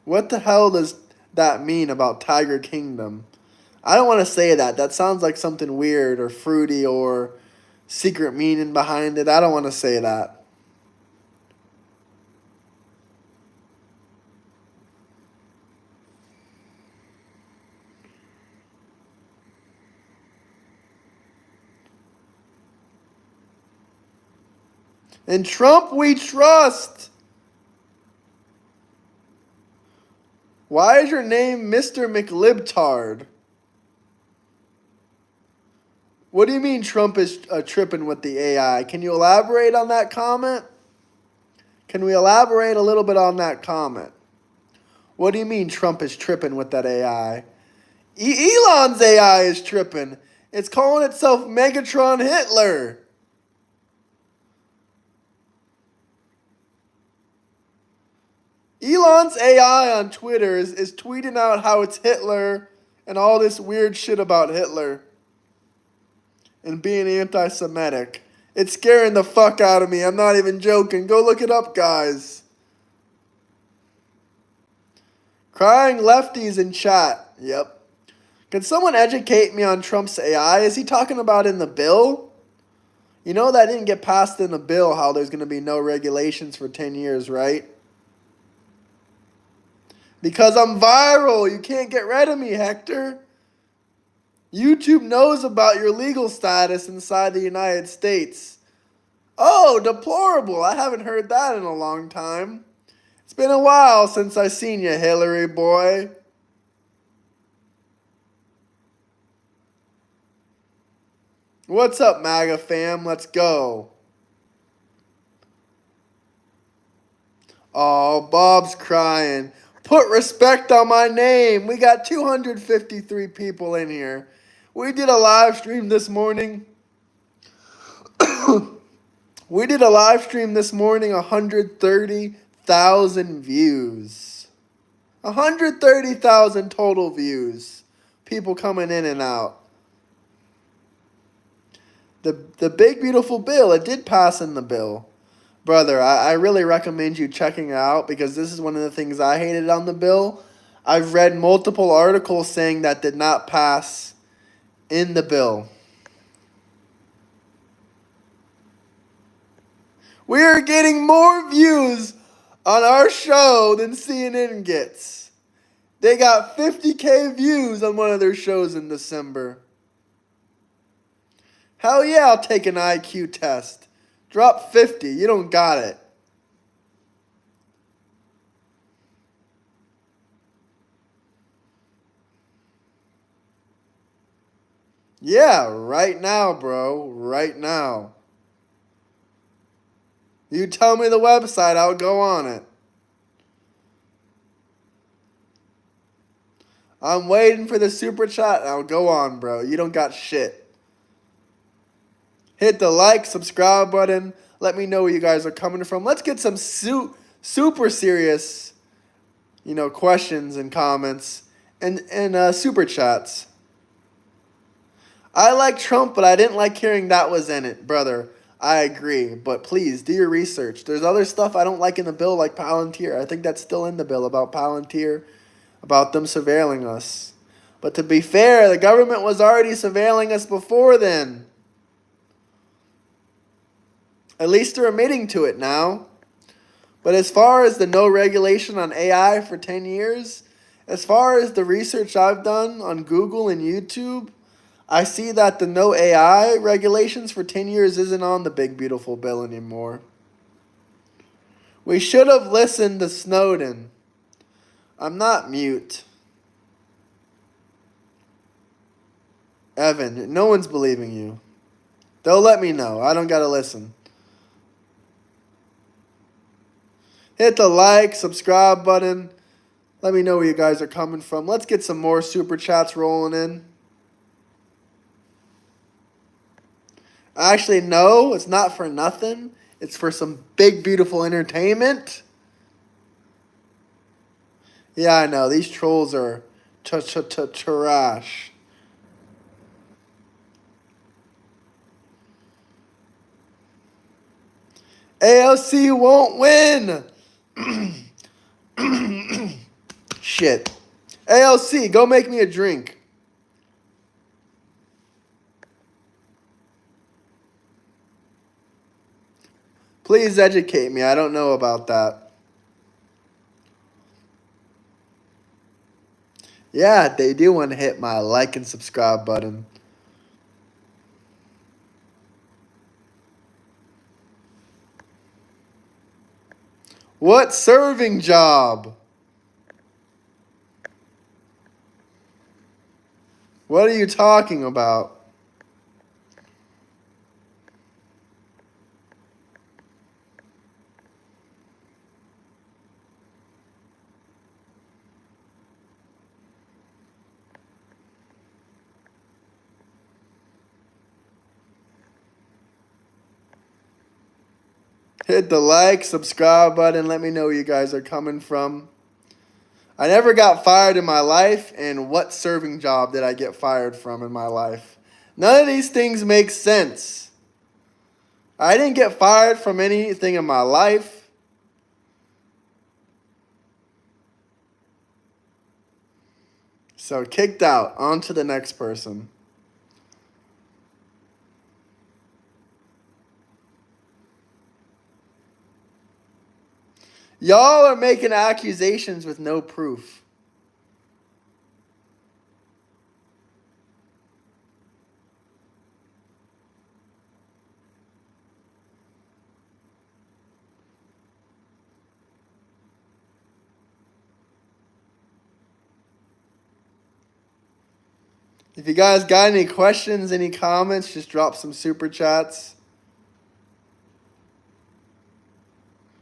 What the hell does that mean about Tiger Kingdom? I don't want to say that. That sounds like something weird or fruity or secret meaning behind it. I don't want to say that. In Trump we trust. Why is your name Mr. McLibtard? What do you mean Trump is tripping with the AI? Can you elaborate on that comment? Can we elaborate a little bit on that comment? What do you mean Trump is tripping with that AI? Elon's AI is tripping. It's calling itself Megatron Hitler. Elon's AI on Twitter is tweeting out how it's Hitler and all this weird shit about Hitler and being anti-Semitic. It's scaring the fuck out of me. I'm not even joking. Go look it up, guys. Crying lefties in chat. Yep. Can someone educate me on Trump's AI? Is he talking about in the bill? You know that didn't get passed in the bill, how there's going to be no regulations for 10 years, right? Because I'm viral. You can't get rid of me, Hector. YouTube knows about your legal status inside the United States. Oh, deplorable. I haven't heard that in a long time. It's been a while since I seen you, Hillary boy. What's up, MAGA fam? Let's go. Oh, Bob's crying. Put respect on my name. We got 253 people in here. We did a live stream this morning. 130,000 views. 130,000 total views. People coming in and out. The Big Beautiful Bill, it did pass in the bill. Brother, I really recommend you checking it out because this is one of the things I hated on the bill. I've read multiple articles saying that did not pass in the bill. We are getting more views on our show than CNN gets. They got 50K views on one of their shows in December. Hell yeah, I'll take an IQ test. Drop 50. You don't got it. Yeah, right now, bro. Right now. You tell me the website, I'll go on it. I'm waiting for the super chat, and I'll go on, bro. You don't got shit. Hit the like, subscribe button. Let me know where you guys are coming from. Let's get some super serious, questions and comments and super chats. I like Trump, but I didn't like hearing that was in it, brother. I agree, but please do your research. There's other stuff I don't like in the bill, like Palantir. I think that's still in the bill about Palantir, about them surveilling us. But to be fair, the government was already surveilling us before then. At least they're admitting to it now. But as far as the no regulation on AI for 10 years, as far as the research I've done on Google and YouTube, I see that the no AI regulations for 10 years isn't on the big beautiful bill anymore. We should have listened to Snowden. I'm not mute. Evan, no one's believing you. They'll let me know. I don't gotta listen. Hit the like, subscribe button. Let me know where you guys are coming from. Let's get some more super chats rolling in. Actually, no, it's not for nothing. It's for some big, beautiful entertainment. Yeah, I know. These trolls are trash. AOC won't win. Shit. AOC, go make me a drink. Please educate me. I don't know about that. Yeah, they do want to hit my like and subscribe button. What serving job? What are you talking about? Hit the like, subscribe button. Let me know where you guys are coming from. I never got fired in my life, and what serving job did I get fired from in my life? None of these things make sense. I didn't get fired from anything in my life. So kicked out. On to the next person. Y'all are making accusations with no proof. If you guys got any questions, any comments, just drop some super chats.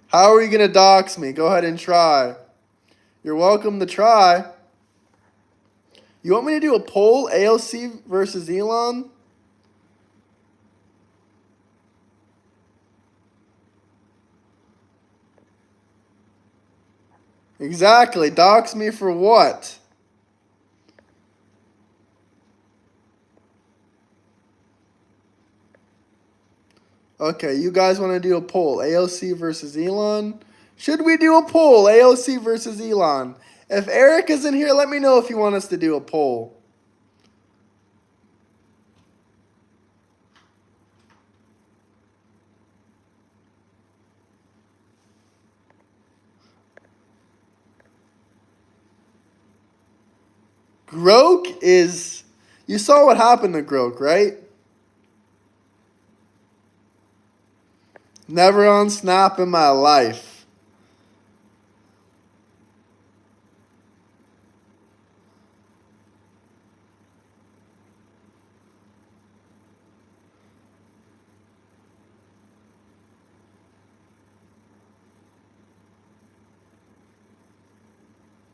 How are you going to dox me? Go ahead and try. You're welcome to try. You want me to do a poll, AOC versus Elon? Exactly. Dox me for what? Okay, you guys want to do a poll, AOC versus Elon? Should we do a poll, AOC versus Elon? If Eric isn't here, let me know if you want us to do a poll. Grok is... You saw what happened to Grok, right? Never on Snap in my life.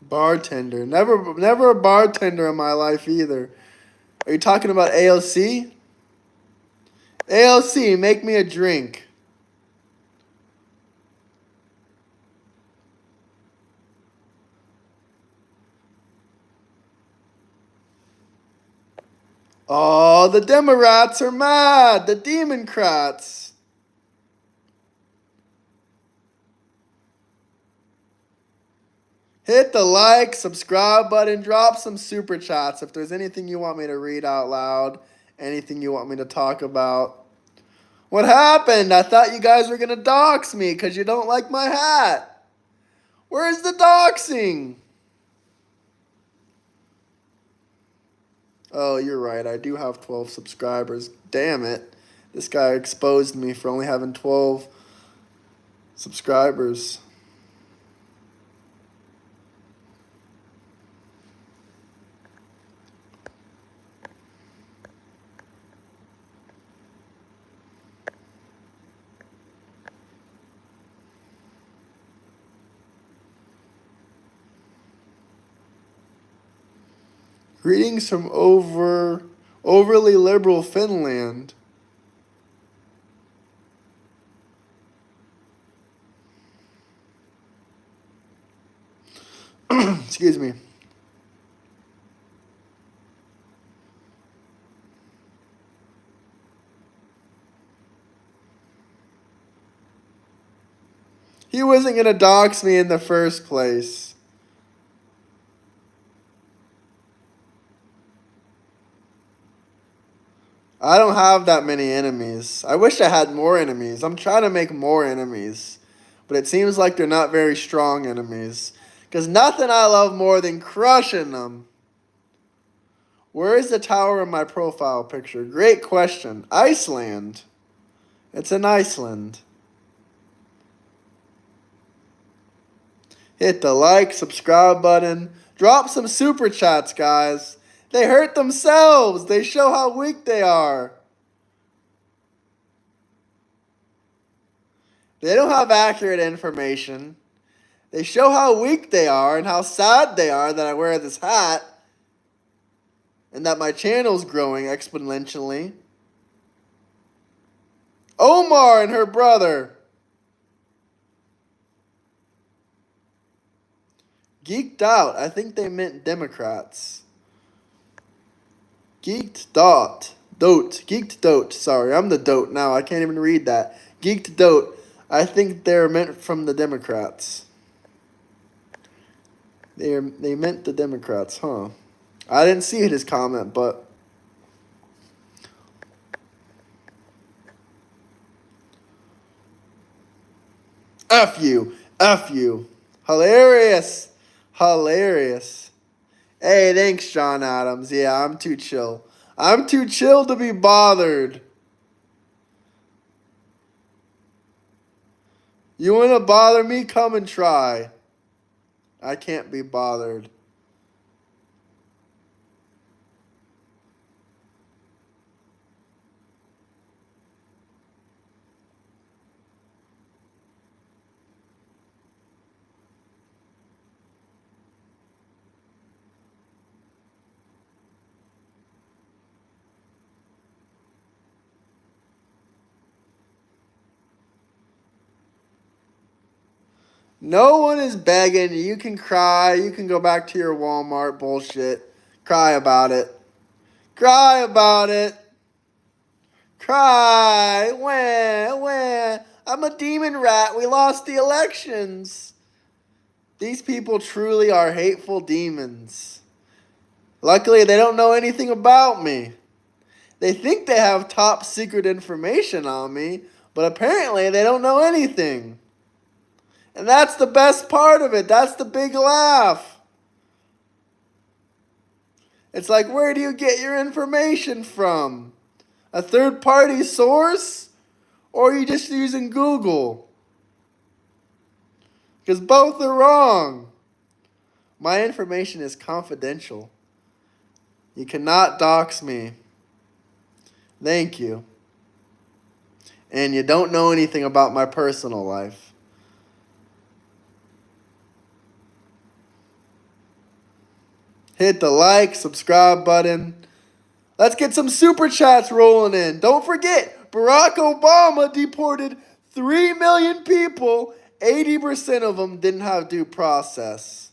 Bartender. Never a bartender in my life either. Are you talking about AOC? AOC, make me a drink. Oh, the Democrats are mad. The Democrats. Hit the like, subscribe button, drop some super chats if there's anything you want me to read out loud, anything you want me to talk about. What happened? I thought you guys were going to dox me because you don't like my hat. Where's the doxing? Oh, you're right. I do have 12 subscribers. Damn it. This guy exposed me for only having 12 subscribers. Greetings from overly liberal Finland. Excuse me. He wasn't going to dox me in the first place. I don't have that many enemies. I wish I had more enemies. I'm trying to make more enemies. But it seems like they're not very strong enemies. Because nothing I love more than crushing them. Where is the tower in my profile picture? Great question. Iceland. It's in Iceland. Hit the like, subscribe button. Drop some super chats, guys. They hurt themselves. They show how weak they are. They don't have accurate information. They show how weak they are and how sad they are that I wear this hat and that my channel's growing exponentially. Omar and her brother. Geeked out. I think they meant Democrats. Geeked dot. Dote. Geeked dote. Sorry, I'm the dote now. I can't even read that. Geeked dote. I think they're meant from the Democrats. They meant the Democrats, huh? I didn't see his comment, but... F you. F you. Hilarious. Hilarious. Hey, thanks, John Adams. Yeah, I'm too chill. I'm too chill to be bothered. You want to bother me? Come and try. I can't be bothered. No one is begging. You can cry. You can go back to your Walmart bullshit. Cry about it. Cry about it. Cry. Wah. I'm a demon rat. We lost the elections. These people truly are hateful demons. Luckily, they don't know anything about me. They think they have top secret information on me, but apparently they don't know anything. And that's the best part of it. That's the big laugh. It's like, where do you get your information from? A third-party source? Or are you just using Google? Because both are wrong. My information is confidential. You cannot dox me. Thank you. And you don't know anything about my personal life. Hit the like, subscribe button. Let's get some super chats rolling in. Don't forget, Barack Obama deported 3 million people. 80% of them didn't have due process.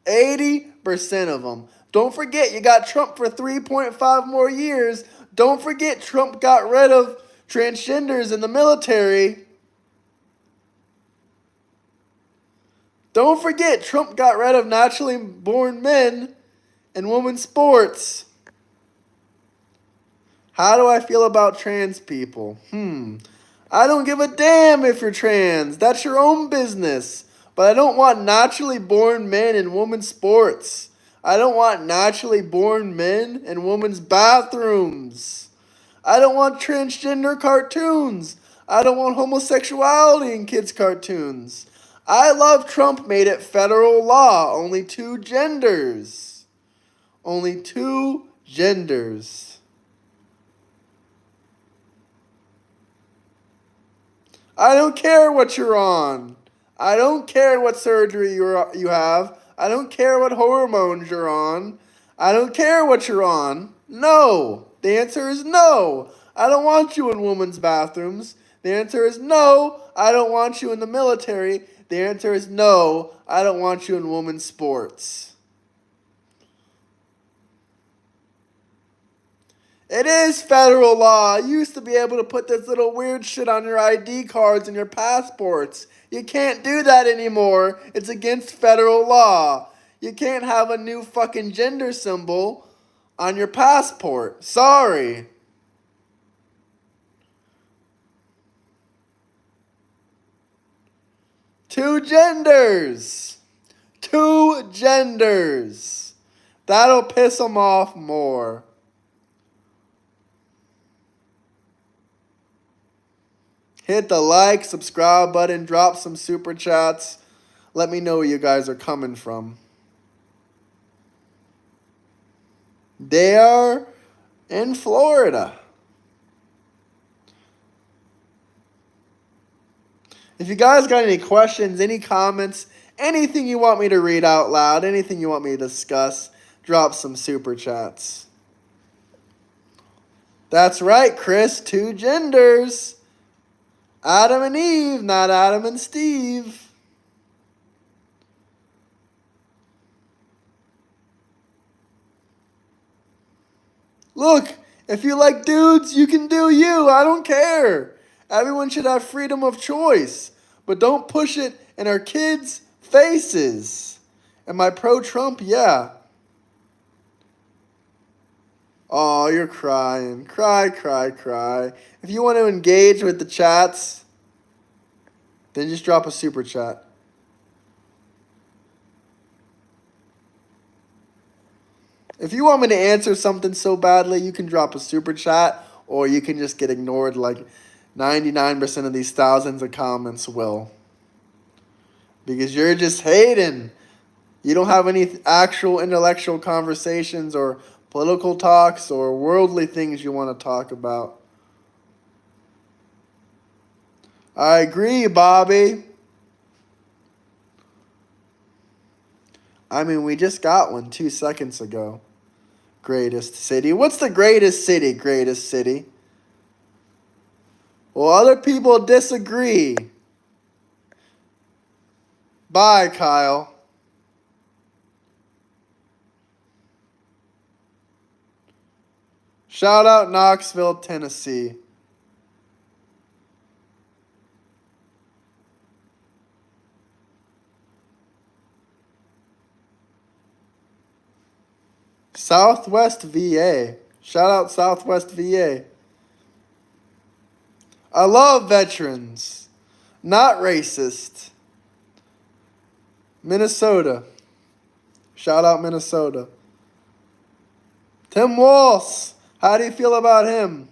80% of them. Don't forget, you got Trump for 3.5 more years. Don't forget, Trump got rid of transgenders in the military. Don't forget, Trump got rid of naturally born men in women's sports. How do I feel about trans people? I don't give a damn if you're trans. That's your own business. But I don't want naturally born men in women's sports. I don't want naturally born men in women's bathrooms. I don't want transgender cartoons. I don't want homosexuality in kids' cartoons. I love Trump made it federal law. Only 2 genders. Only 2 genders. I don't care what you're on. I don't care what surgery you have. I don't care what hormones you're on. I don't care what you're on. No. The answer is no. I don't want you in women's bathrooms. The answer is no. I don't want you in the military. The answer is no. I don't want you in women's sports. It is federal law. You used to be able to put this little weird shit on your ID cards and your passports. You can't do that anymore. It's against federal law. You can't have a new fucking gender symbol on your passport. Sorry. Two genders. 2 genders. That'll piss them off more. Hit the like, subscribe button, drop some super chats. Let me know where you guys are coming from. They are in Florida. If you guys got any questions, any comments, anything you want me to read out loud, anything you want me to discuss, drop some super chats. That's right, Chris. 2 genders. Adam and Eve, not Adam and Steve. Look, if you like dudes, you can do you. I don't care. Everyone should have freedom of choice. But don't push it in our kids' faces. Am I pro-Trump? Yeah. Oh, you're crying. Cry, cry, cry. If you want to engage with the chats, then just drop a super chat. If you want me to answer something so badly, you can drop a super chat, or you can just get ignored like 99% of these thousands of comments will. Because you're just hating. You don't have any actual intellectual conversations or political talks or worldly things you want to talk about. I agree, Bobby. I mean, we just got one 2 seconds ago. Greatest city. What's the greatest city? Greatest city. Well, other people disagree. Bye, Kyle. Shout out Knoxville, Tennessee. Southwest VA. Shout out Southwest VA. I love veterans. Not racist. Minnesota. Shout out Minnesota. Tim Walsh. How do you feel about him?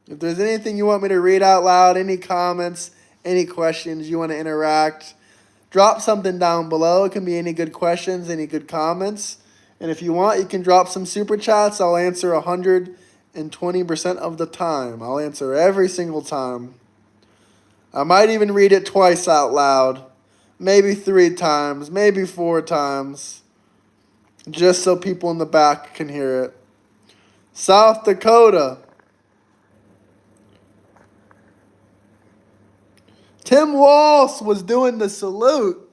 If there's anything you want me to read out loud, any comments, any questions you want to interact, drop something down below. It can be any good questions, any good comments. And if you want, you can drop some super chats. I'll answer 100 and 20% of the time. I'll answer every single time. I might even read it twice out loud. Maybe 3 times, maybe 4 times. Just so people in the back can hear it. South Dakota. Tim Walsh was doing the salute.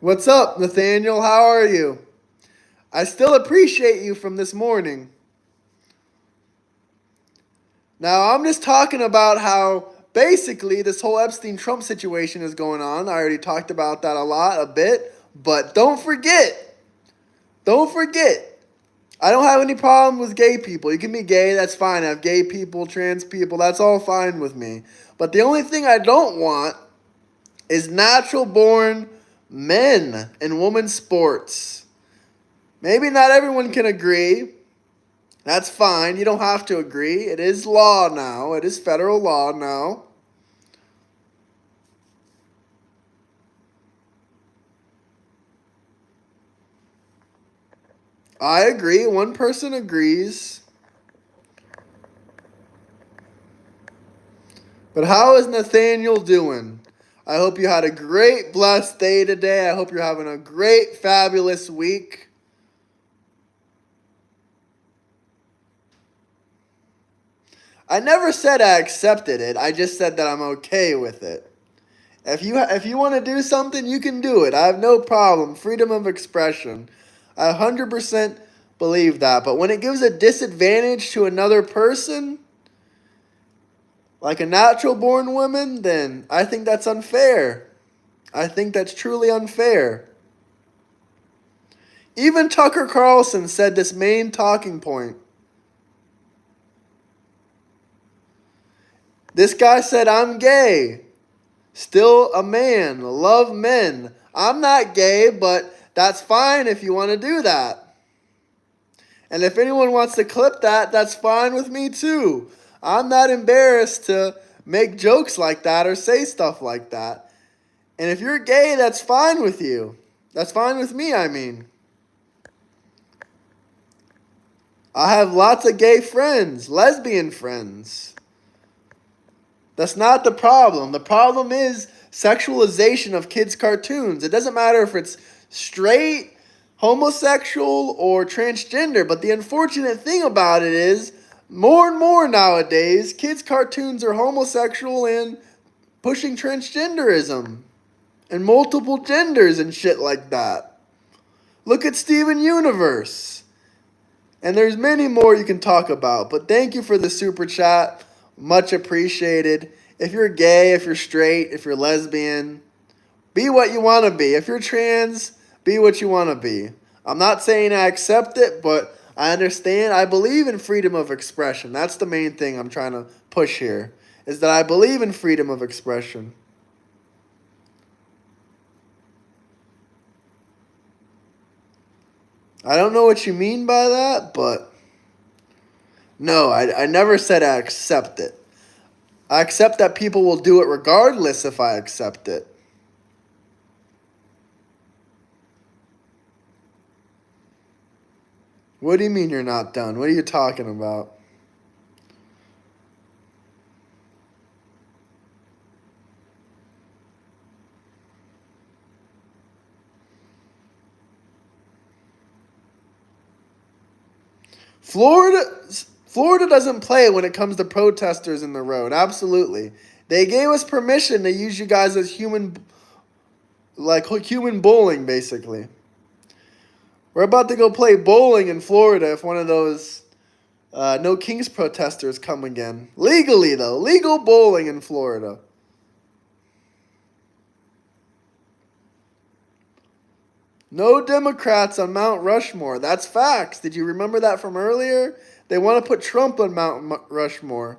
What's up, Nathaniel? How are you? I still appreciate you from this morning. Now, I'm just talking about how basically this whole Epstein-Trump situation is going on. I already talked about that a bit. But don't forget, I don't have any problem with gay people. You can be gay, that's fine. I have gay people, trans people, that's all fine with me. But the only thing I don't want is natural-born men in women's sports. Maybe not everyone can agree. That's fine. You don't have to agree. It is law now. It is federal law now. I agree. One person agrees. But how is Nathaniel doing? I hope you had a great, blessed day today. I hope you're having a great, fabulous week. I never said I accepted it. I just said that I'm okay with it. If you want to do something, you can do it. I have no problem. Freedom of expression. I 100% believe that. But when it gives a disadvantage to another person, like a natural-born woman, then I think that's unfair. I think that's truly unfair. Even Tucker Carlson said this main talking point. This guy said, I'm gay. Still a man. Love men. I'm not gay, but that's fine if you want to do that. And if anyone wants to clip that, that's fine with me too. I'm not embarrassed to make jokes like that or say stuff like that. And if you're gay, that's fine with you. That's fine with me, I mean. I have lots of gay friends, lesbian friends. That's not the problem. The problem is sexualization of kids' cartoons. It doesn't matter if it's straight, homosexual, or transgender. But the unfortunate thing about it is, more and more nowadays, kids' cartoons are homosexual and pushing transgenderism and multiple genders and shit like that. Look at Steven Universe. And there's many more you can talk about. But thank you for the super chat. Much appreciated. If you're gay, if you're straight, if you're lesbian, be what you want to be. If you're trans, be what you want to be. I'm not saying I accept it, but I understand. I believe in freedom of expression. That's the main thing I'm trying to push here, is that I believe in freedom of expression. I don't know what you mean by that, but no, I never said I accept it. I accept that people will do it regardless if I accept it. What do you mean you're not done? What are you talking about? Florida doesn't play when it comes to protesters in the road. Absolutely. They gave us permission to use you guys as human bowling, basically. We're about to go play bowling in Florida if one of those No Kings protesters come again. Legally, though. Legal bowling in Florida. No Democrats on Mount Rushmore. That's facts. Did you remember that from earlier? They want to put Trump on Mount Rushmore.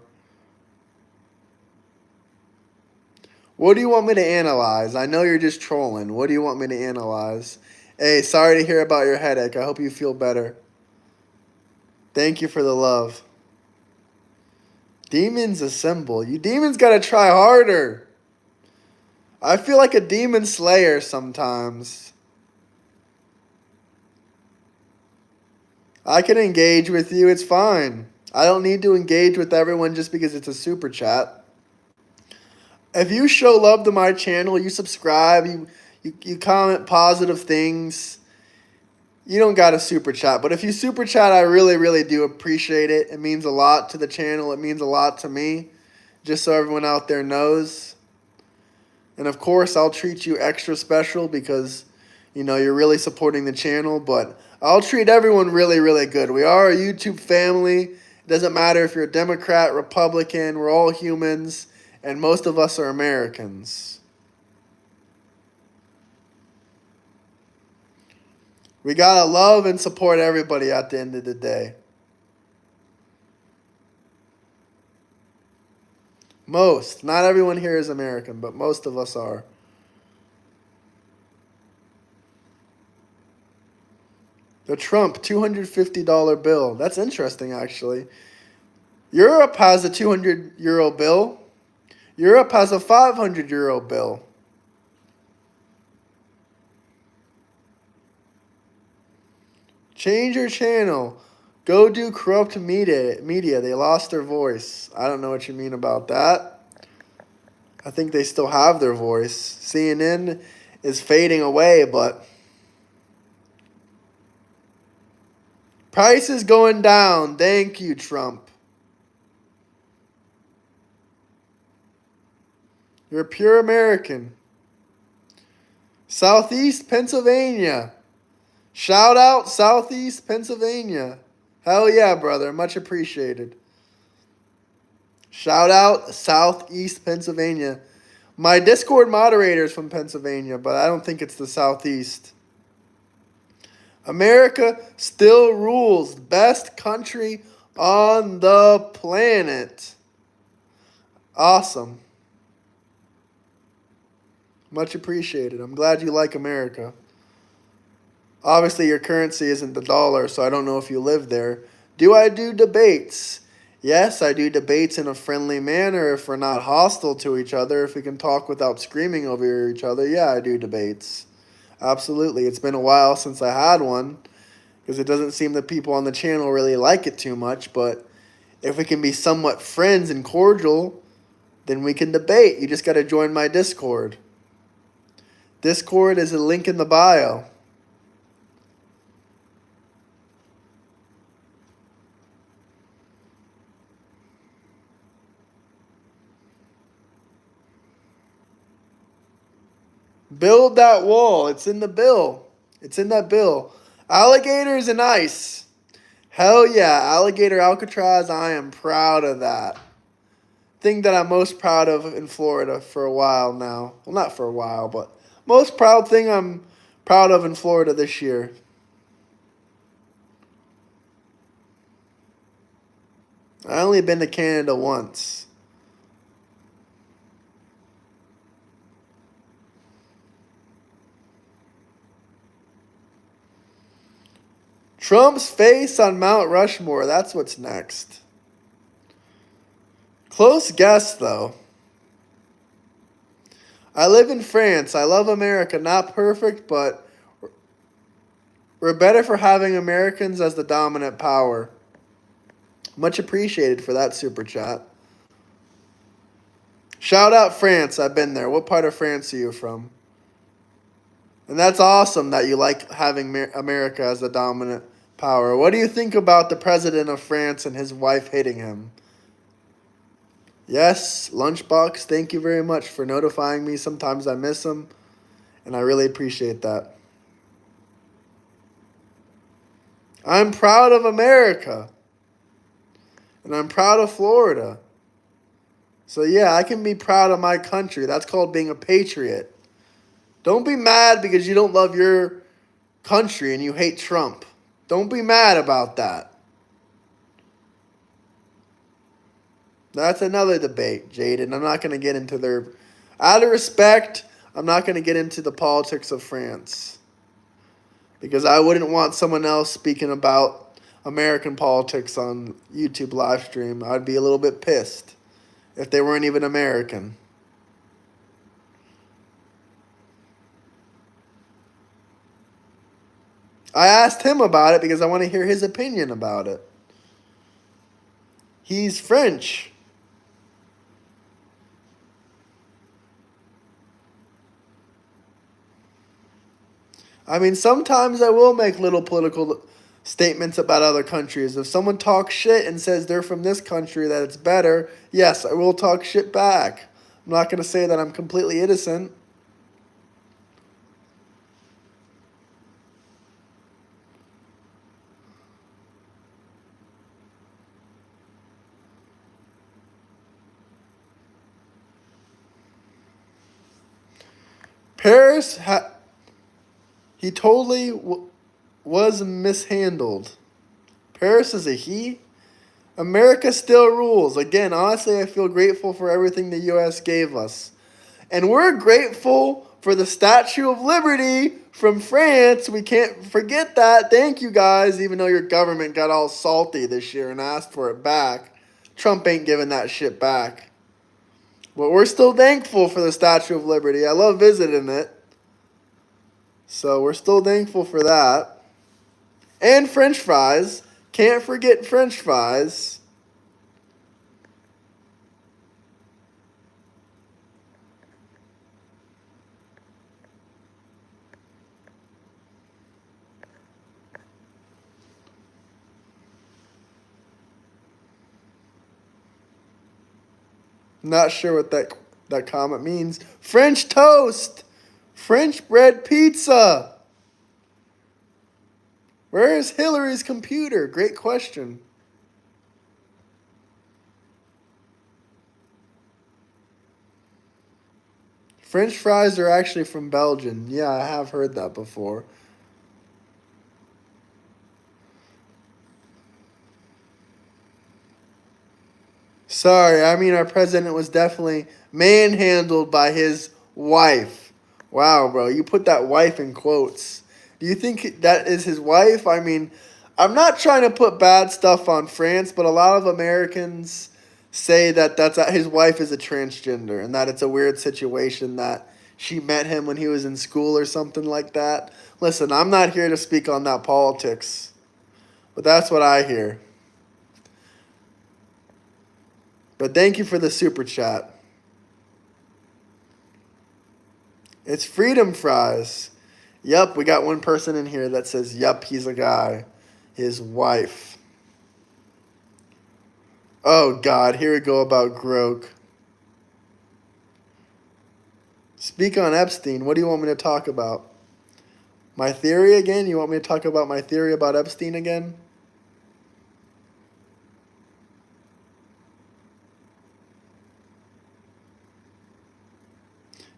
What do you want me to analyze? I know you're just trolling. What do you want me to analyze? Hey, sorry to hear about your headache. I hope you feel better. Thank you for the love. Demons assemble. You demons gotta try harder. I feel like a demon slayer sometimes. I can engage with you. It's fine. I don't need to engage with everyone just because it's a super chat. If you show love to my channel, you subscribe, you comment positive things, you don't got a super chat. But if you super chat, I really, really do appreciate it. It means a lot to the channel. It means a lot to me, just so everyone out there knows. And of course, I'll treat you extra special because, you're really supporting the channel. But I'll treat everyone really, really good. We are a YouTube family. It doesn't matter if you're a Democrat, Republican, we're all humans. And most of us are Americans. We gotta love and support everybody at the end of the day. Most. Not everyone here is American, but most of us are. The Trump $250 bill. That's interesting, actually. Europe has a 200 euro bill. Europe has a 500 euro bill. Change your channel. Go do corrupt media. They lost their voice. I don't know what you mean about that. I think they still have their voice. CNN is fading away, but price is going down. Thank you, Trump. You're a pure American. Southeast Pennsylvania. Shout out Southeast Pennsylvania. Hell yeah, brother. Much appreciated. Shout out Southeast Pennsylvania. My Discord moderator is from Pennsylvania, but I don't think it's the Southeast. America still rules. Best country on the planet. Awesome. Much appreciated. I'm glad you like America. Obviously, your currency isn't the dollar, so I don't know if you live there. Do I do debates? Yes, I do debates in a friendly manner if we're not hostile to each other, if we can talk without screaming over each other. Yeah, I do debates. Absolutely. It's been a while since I had one because it doesn't seem that people on the channel really like it too much, but if we can be somewhat friends and cordial, then we can debate. You just got to join my Discord. Discord is a link in the bio. Build that wall. It's in the bill. It's in that bill. Alligators and ice. Hell yeah. Alligator Alcatraz. I am proud of that. Thing that I'm most proud of in Florida for a while now. Well, not for a while, but most proud thing I'm proud of in Florida this year. I only been to Canada once. Trump's face on Mount Rushmore. That's what's next. Close guess, though. I live in France. I love America. Not perfect, but we're better for having Americans as the dominant power. Much appreciated for that super chat. Shout out France. I've been there. What part of France are you from? And that's awesome that you like having America as the dominant power. What do you think about the president of France and his wife hitting him? Yes, Lunchbox, thank you very much for notifying me. Sometimes I miss them, and I really appreciate that. I'm proud of America, and I'm proud of Florida. So yeah, I can be proud of my country. That's called being a patriot. Don't be mad because you don't love your country and you hate Trump. Don't be mad about that. That's another debate, Jaden. I'm not going to get into their... Out of respect, I'm not going to get into the politics of France. Because I wouldn't want someone else speaking about American politics on YouTube live stream. I'd be a little bit pissed if they weren't even American. I asked him about it because I want to hear his opinion about it. He's French. I mean, sometimes I will make little political statements about other countries. If someone talks shit and says they're from this country, that it's better, yes, I will talk shit back. I'm not going to say that I'm completely innocent. Paris, he totally was mishandled. Paris is a he. America still rules. Again, honestly, I feel grateful for everything the U.S. gave us. And we're grateful for the Statue of Liberty from France. We can't forget that. Thank you, guys, even though your government got all salty this year and asked for it back. Trump ain't giving that shit back. But we're still thankful for the Statue of Liberty. I love visiting it. So we're still thankful for that. And French fries. Can't forget French fries. Not sure what that comment means. French toast. French bread pizza. Where is Hillary's computer? Great question. French fries are actually from Belgium. Yeah, I have heard that before. Sorry, I mean our president was definitely manhandled by his wife. Wow, bro, you put that wife in quotes. Do you think that is his wife? I mean, I'm not trying to put bad stuff on France, but a lot of Americans say that his wife is a transgender and that it's a weird situation that she met him when he was in school or something like that. Listen, I'm not here to speak on that politics, but that's what I hear. But thank you for the super chat. It's freedom fries. Yup, we got one person in here that says, yup, he's a guy. His wife. Oh, God, here we go about Grok. Speak on Epstein. What do you want me to talk about? My theory again? You want me to talk about my theory about Epstein again?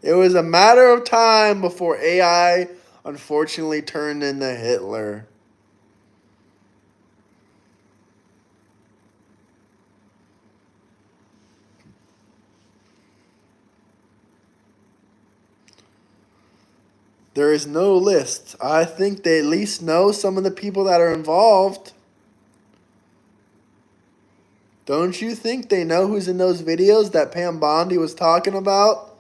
It was a matter of time before AI unfortunately turned into Hitler. There is no list. I think they at least know some of the people that are involved. Don't you think they know who's in those videos that Pam Bondi was talking about?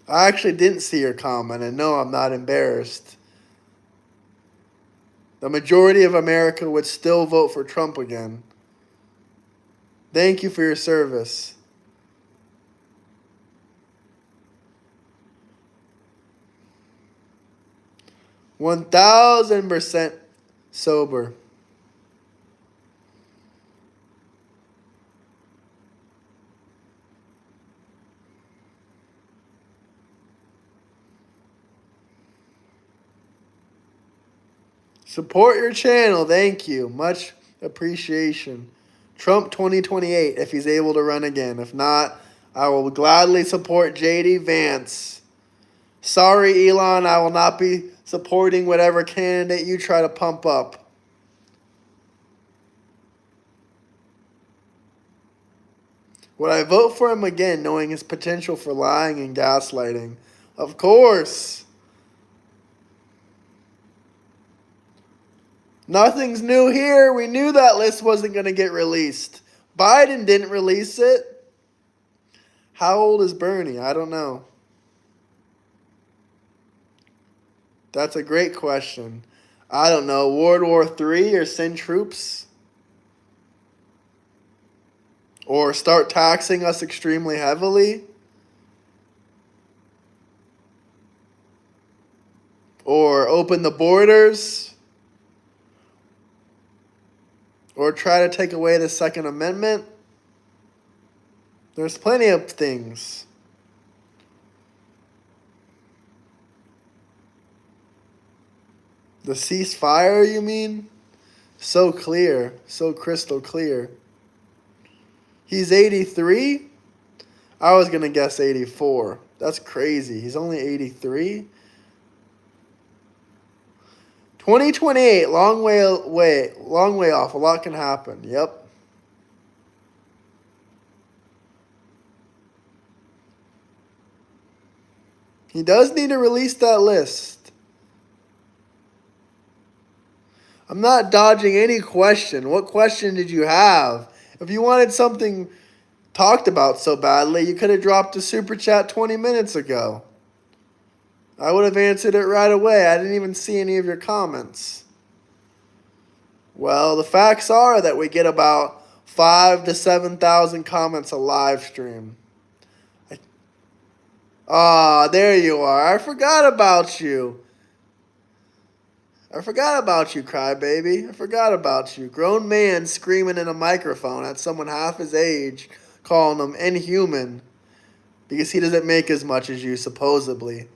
I actually didn't see your comment, and no, I'm not embarrassed. The majority of America would still vote for Trump again. Thank you for your service. 1,000% sober. Support your channel. Thank you. Much appreciation. Trump 2028 if he's able to run again. If not, I will gladly support JD Vance. Sorry, Elon, I will not be supporting whatever candidate you try to pump up. Would I vote for him again knowing his potential for lying and gaslighting? Of course. Nothing's new here. We knew that list wasn't going to get released. Biden didn't release it. How old is Bernie? I don't know. That's a great question. I don't know. World War III or send troops? Or start taxing us extremely heavily? Or open the borders? Or try to take away the Second Amendment? There's plenty of things. The ceasefire, you mean? So clear. So crystal clear. He's 83? I was going to guess 84. That's crazy. He's only 83? 2028, long way off. A lot can happen. Yep. He does need to release that list. I'm not dodging any question. What question did you have? If you wanted something talked about so badly, you could have dropped a super chat 20 minutes ago. I would have answered it right away. I didn't even see any of your comments. Well, the facts are that we get about 5,000 to 7,000 comments a live stream. There you are. I forgot about you. Crybaby. I forgot about you. Grown man screaming in a microphone at someone half his age, calling him inhuman because he doesn't make as much as you, supposedly,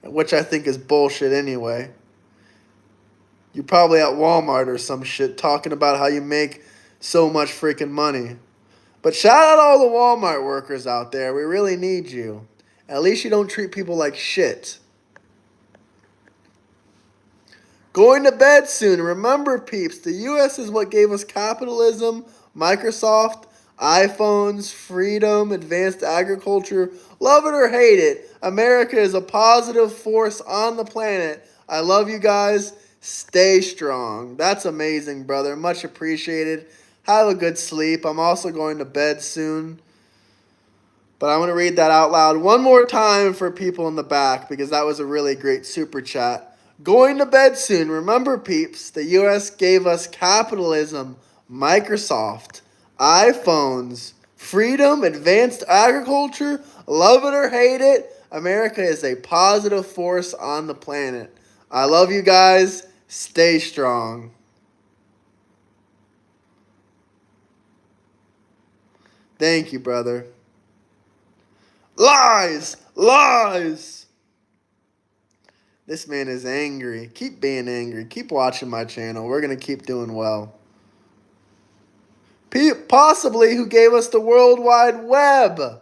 which I think is bullshit anyway. You're probably at Walmart or some shit talking about how you make so much freaking money. But shout out all the Walmart workers out there. We really need you. At least you don't treat people like shit. Going to bed soon. Remember, peeps, the U.S. is what gave us capitalism, Microsoft, iPhones, freedom, advanced agriculture. Love it or hate it, America is a positive force on the planet. I love you guys. Stay strong. That's amazing, brother. Much appreciated. Have a good sleep. I'm also going to bed soon. But I want to read that out loud one more time for people in the back because that was a really great super chat. Going to bed soon. Remember, peeps, the U.S. gave us capitalism, Microsoft, iPhones, freedom, advanced agriculture. Love it or hate it, America is a positive force on the planet. I love you guys. Stay strong. Thank you, brother. Lies! Lies! This man is angry. Keep being angry. Keep watching my channel. We're going to keep doing well. Possibly who gave us the World Wide Web.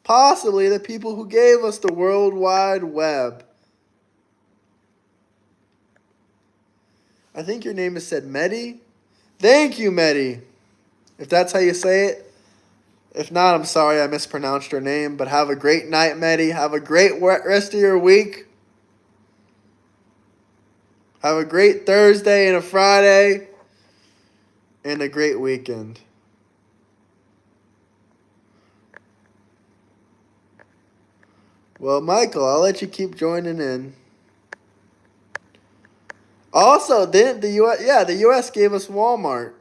Possibly the people who gave us the World Wide Web. I think your name is said Medi. Thank you, Medi. If that's how you say it. If not, I'm sorry I mispronounced your name. But have a great night, Medi. Have a great rest of your week. Have a great Thursday and a Friday. And a great weekend. Well, Michael, I'll let you keep joining in. Also, didn't the U.S. Yeah, the U.S. gave us Walmart.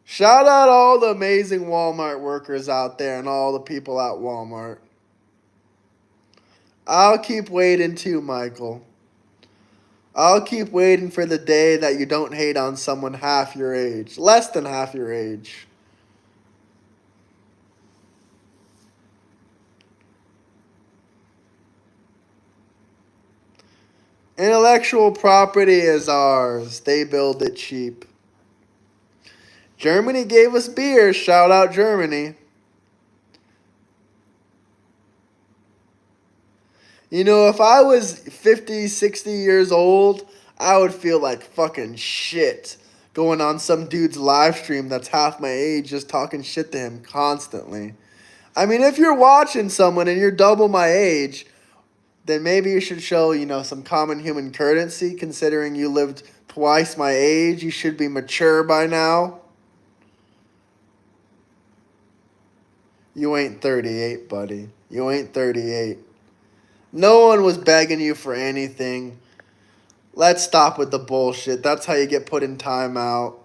Shout out all the amazing Walmart workers out there and all the people at Walmart. I'll keep waiting too, Michael. I'll keep waiting for the day that you don't hate on someone half your age. Less than half your age. Intellectual property is ours. They build it cheap. Germany gave us beer. Shout out Germany. You know, if I was 50, 60 years old, I would feel like fucking shit going on some dude's live stream that's half my age just talking shit to him constantly. I mean, if you're watching someone and you're double my age, then maybe you should show, some common human courtesy considering you lived twice my age. You should be mature by now. You ain't 38, buddy. You ain't 38. No one was begging you for anything. Let's stop with the bullshit. That's how you get put in timeout.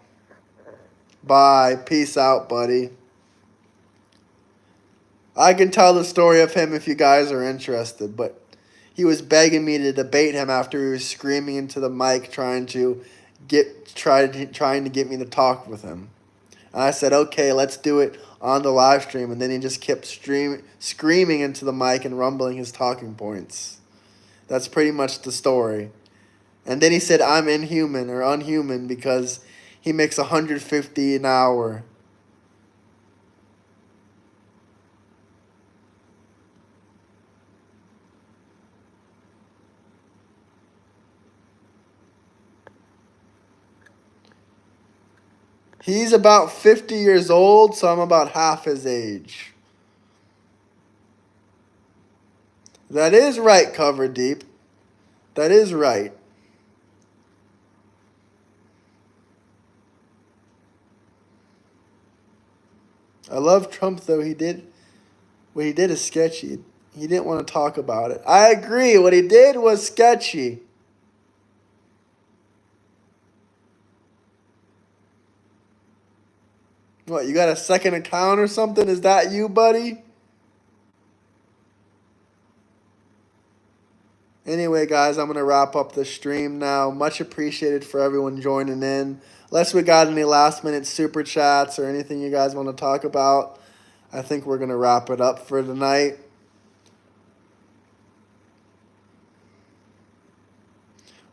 Bye. Peace out, buddy. I can tell the story of him if you guys are interested, but he was begging me to debate him after he was screaming into the mic trying to get me to talk with him. And I said, okay, let's do it on the live stream. And then he just kept screaming into the mic and rumbling his talking points. That's pretty much the story. And then he said I'm inhuman or unhuman because he makes $150 an hour. He's about 50 years old, so I'm about half his age. That is right, Cover Deep. That is right. I love Trump, though. What he did is sketchy. He didn't want to talk about it. I agree. What he did was sketchy. What, you got a second account or something? Is that you, buddy? Anyway, guys, I'm going to wrap up the stream now. Much appreciated for everyone joining in. Unless we got any last-minute super chats or anything you guys want to talk about, I think we're going to wrap it up for tonight.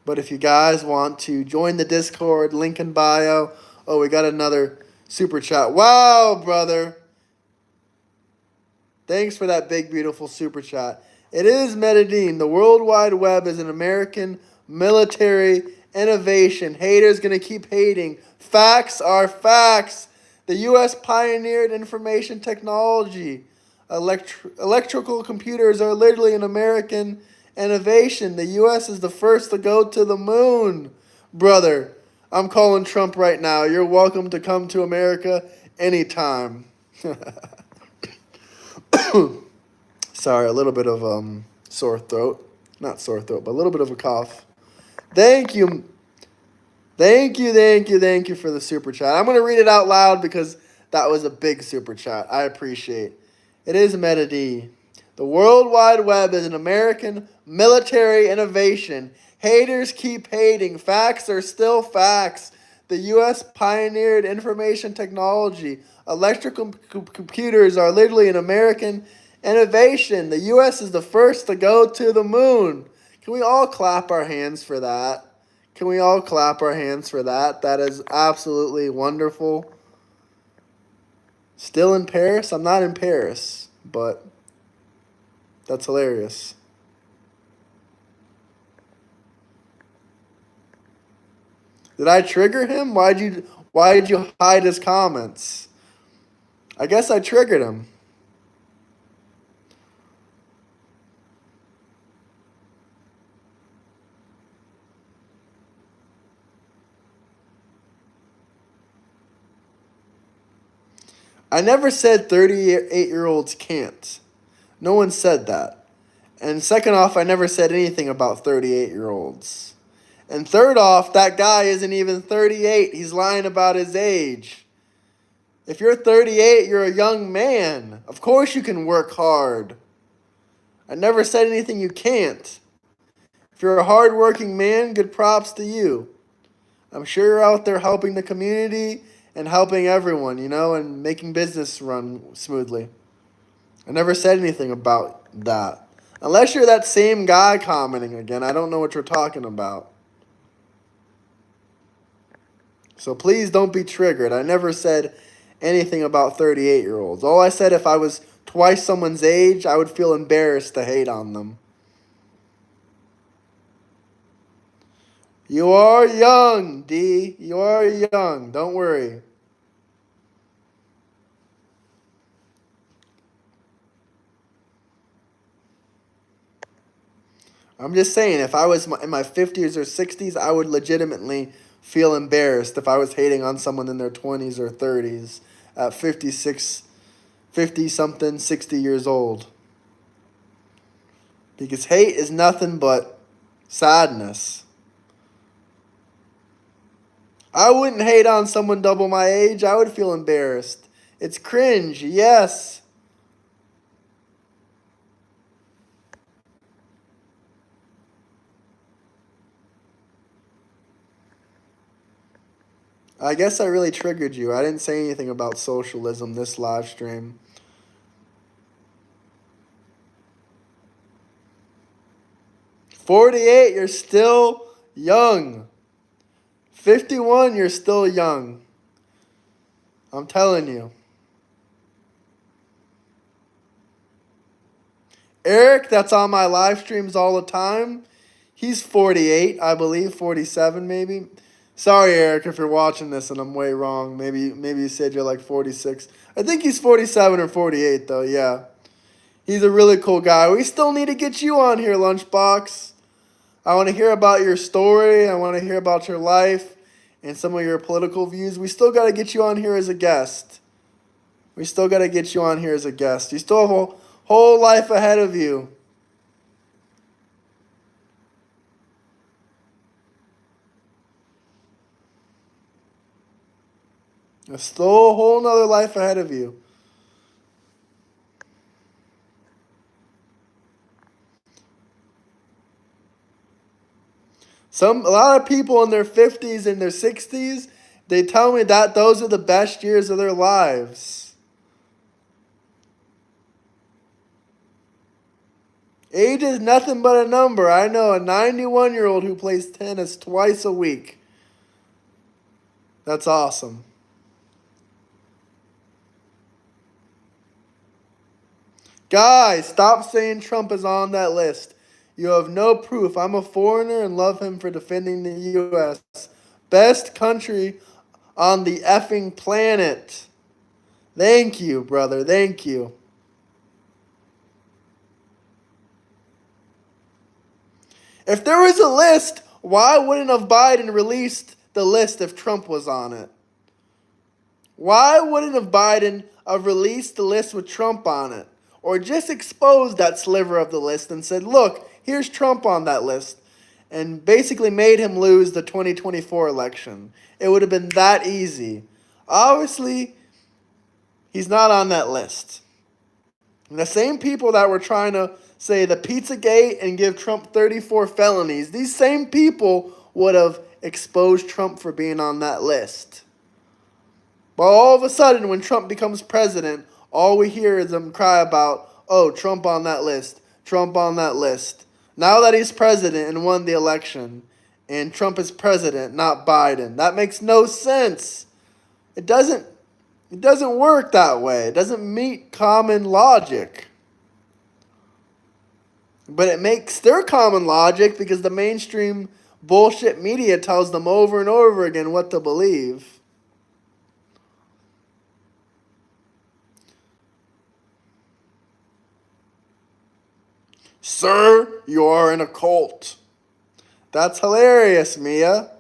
But if you guys want to join the Discord, link in bio. Oh, we got another super chat. Wow, brother. Thanks for that big, beautiful super chat. It is Medellin. The World Wide Web is an American military innovation. Haters going to keep hating. Facts are facts. The U.S. pioneered information technology. Electrical computers are literally an American innovation. The U.S. is the first to go to the moon. Brother, I'm calling Trump right now. You're welcome to come to America anytime. Sorry, a little bit of sore throat. Not sore throat, but a little bit of a cough. Thank you. Thank you for the super chat. I'm going to read it out loud because that was a big super chat. I appreciate it. It is Metad. The World Wide Web is an American military innovation. Haters keep hating. Facts are still facts. The U.S. pioneered information technology. Electrical computers are literally an American innovation. The U.S. is the first to go to the moon. Can we all clap our hands for that? Can we all clap our hands for that? That is absolutely wonderful. Still in Paris? I'm not in Paris, but that's hilarious. Did I trigger him? Why did you hide his comments? I guess I triggered him. I never said 38-year-olds can't. No one said that. And second off, I never said anything about 38-year-olds. And third off, that guy isn't even 38. He's lying about his age. If you're 38, you're a young man. Of course you can work hard. I never said anything you can't. If you're a hard-working man, good props to you. I'm sure you're out there helping the community and helping everyone, and making business run smoothly. I never said anything about that. Unless you're that same guy commenting again, I don't know what you're talking about. So please don't be triggered. I never said anything about 38-year-olds. All I said, if I was twice someone's age, I would feel embarrassed to hate on them. You are young, D. You are young. Don't worry. I'm just saying, if I was in my 50s or 60s, I would legitimately feel embarrassed if I was hating on someone in their 20s or 30s at 56 50 something, 60 years old. Because hate is nothing but sadness. I wouldn't hate on someone double my age. I would feel embarrassed. It's cringe, yes. I guess I really triggered you. I didn't say anything about socialism this live stream. 48, you're still young. 51, you're still young. I'm telling you. Eric, that's on my live streams all the time. He's 48, I believe, 47 maybe. Sorry, Eric, if you're watching this and I'm way wrong. Maybe you said you're like 46. I think he's 47 or 48 though, yeah. He's a really cool guy. We still need to get you on here, Lunchbox. I want to hear about your story. I want to hear about your life and some of your political views. We still got to get you on here as a guest. You still have a whole life ahead of you. There's still a whole nother life ahead of you. A lot of people in their 50s and their 60s, they tell me that those are the best years of their lives. Age is nothing but a number. I know a 91-year-old who plays tennis twice a week. That's awesome. Guys, stop saying Trump is on that list. You have no proof. I'm a foreigner and love him for defending the U.S. Best country on the effing planet. Thank you, brother. Thank you. If there was a list, why wouldn't have Biden released the list if Trump was on it? Why wouldn't have Biden have released the list with Trump on it? Or just exposed that sliver of the list and said, look, here's Trump on that list. And basically made him lose the 2024 election. It would have been that easy. Obviously, he's not on that list. And the same people that were trying to say the Pizzagate and give Trump 34 felonies, these same people would have exposed Trump for being on that list. But all of a sudden, when Trump becomes president, all we hear is them cry about, oh, Trump on that list, Trump on that list. Now that he's president and won the election, and Trump is president, not Biden, that makes no sense. It doesn't work that way. It doesn't meet common logic. But it makes their common logic because the mainstream bullshit media tells them over and over again what to believe. Sir, you are in a cult. That's hilarious, Mia.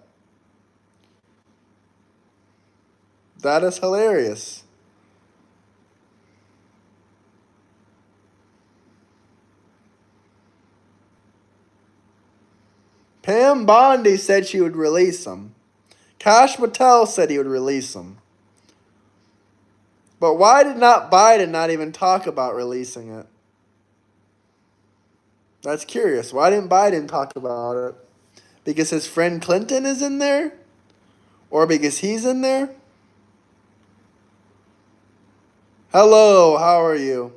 That is hilarious. Pam Bondi said she would release him. Kash Patel said he would release him. But why did not Biden not even talk about releasing it? That's curious. Why didn't Biden talk about it? Because his friend Clinton is in there? Or because he's in there? Hello, how are you?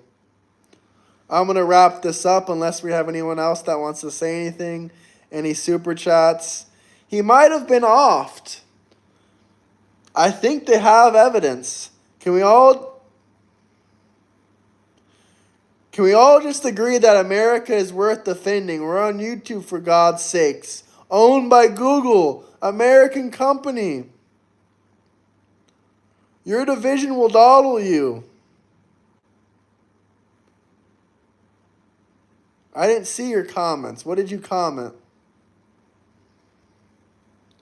I'm going to wrap this up unless we have anyone else that wants to say anything. Any super chats. He might have been offed. I think they have evidence. Can we all just agree that America is worth defending? We're on YouTube, for God's sakes. Owned by Google, American company. Your division will dawdle you. I didn't see your comments. What did you comment?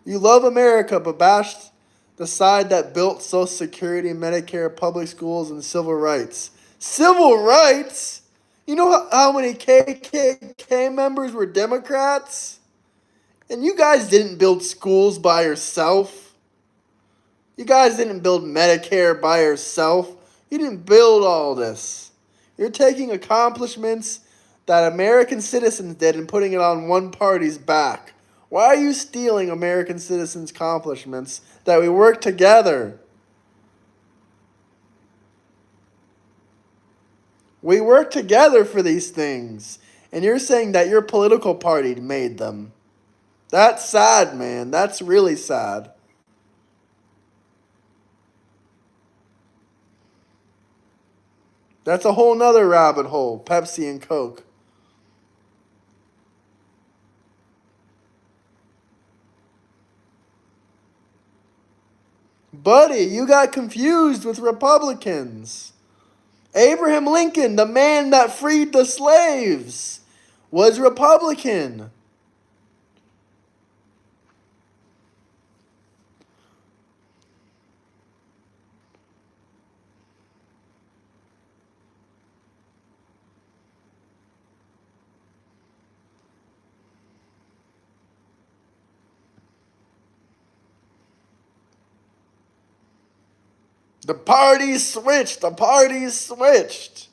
You love America, but bashed the side that built Social Security, Medicare, public schools, and civil rights. Civil rights? You know how many KKK members were Democrats? And you guys didn't build schools by yourself. You guys didn't build Medicare by yourself. You didn't build all this. You're taking accomplishments that American citizens did and putting it on one party's back. Why are you stealing American citizens' accomplishments that we work together? We work together for these things. And you're saying that your political party made them. That's sad, man. That's really sad. That's a whole nother rabbit hole. Pepsi and Coke. Buddy, you got confused with Republicans. Abraham Lincoln, the man that freed the slaves, was Republican. The parties switched. The parties switched.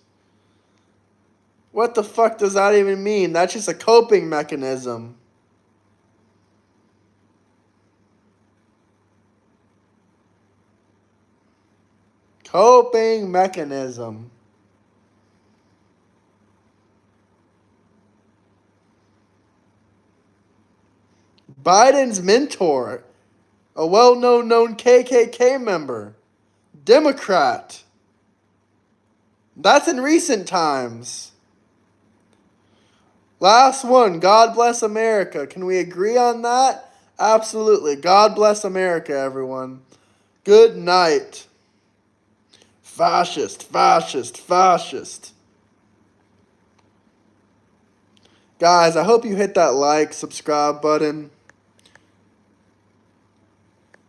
What the fuck does that even mean? That's just a coping mechanism. Coping mechanism. Biden's mentor, a well-known KKK member, Democrat. That's in recent times. Last one, God bless America. Can we agree on that? Absolutely. God bless America, everyone. Good night. Fascist, fascist, fascist. Guys, I hope you hit that like, subscribe button.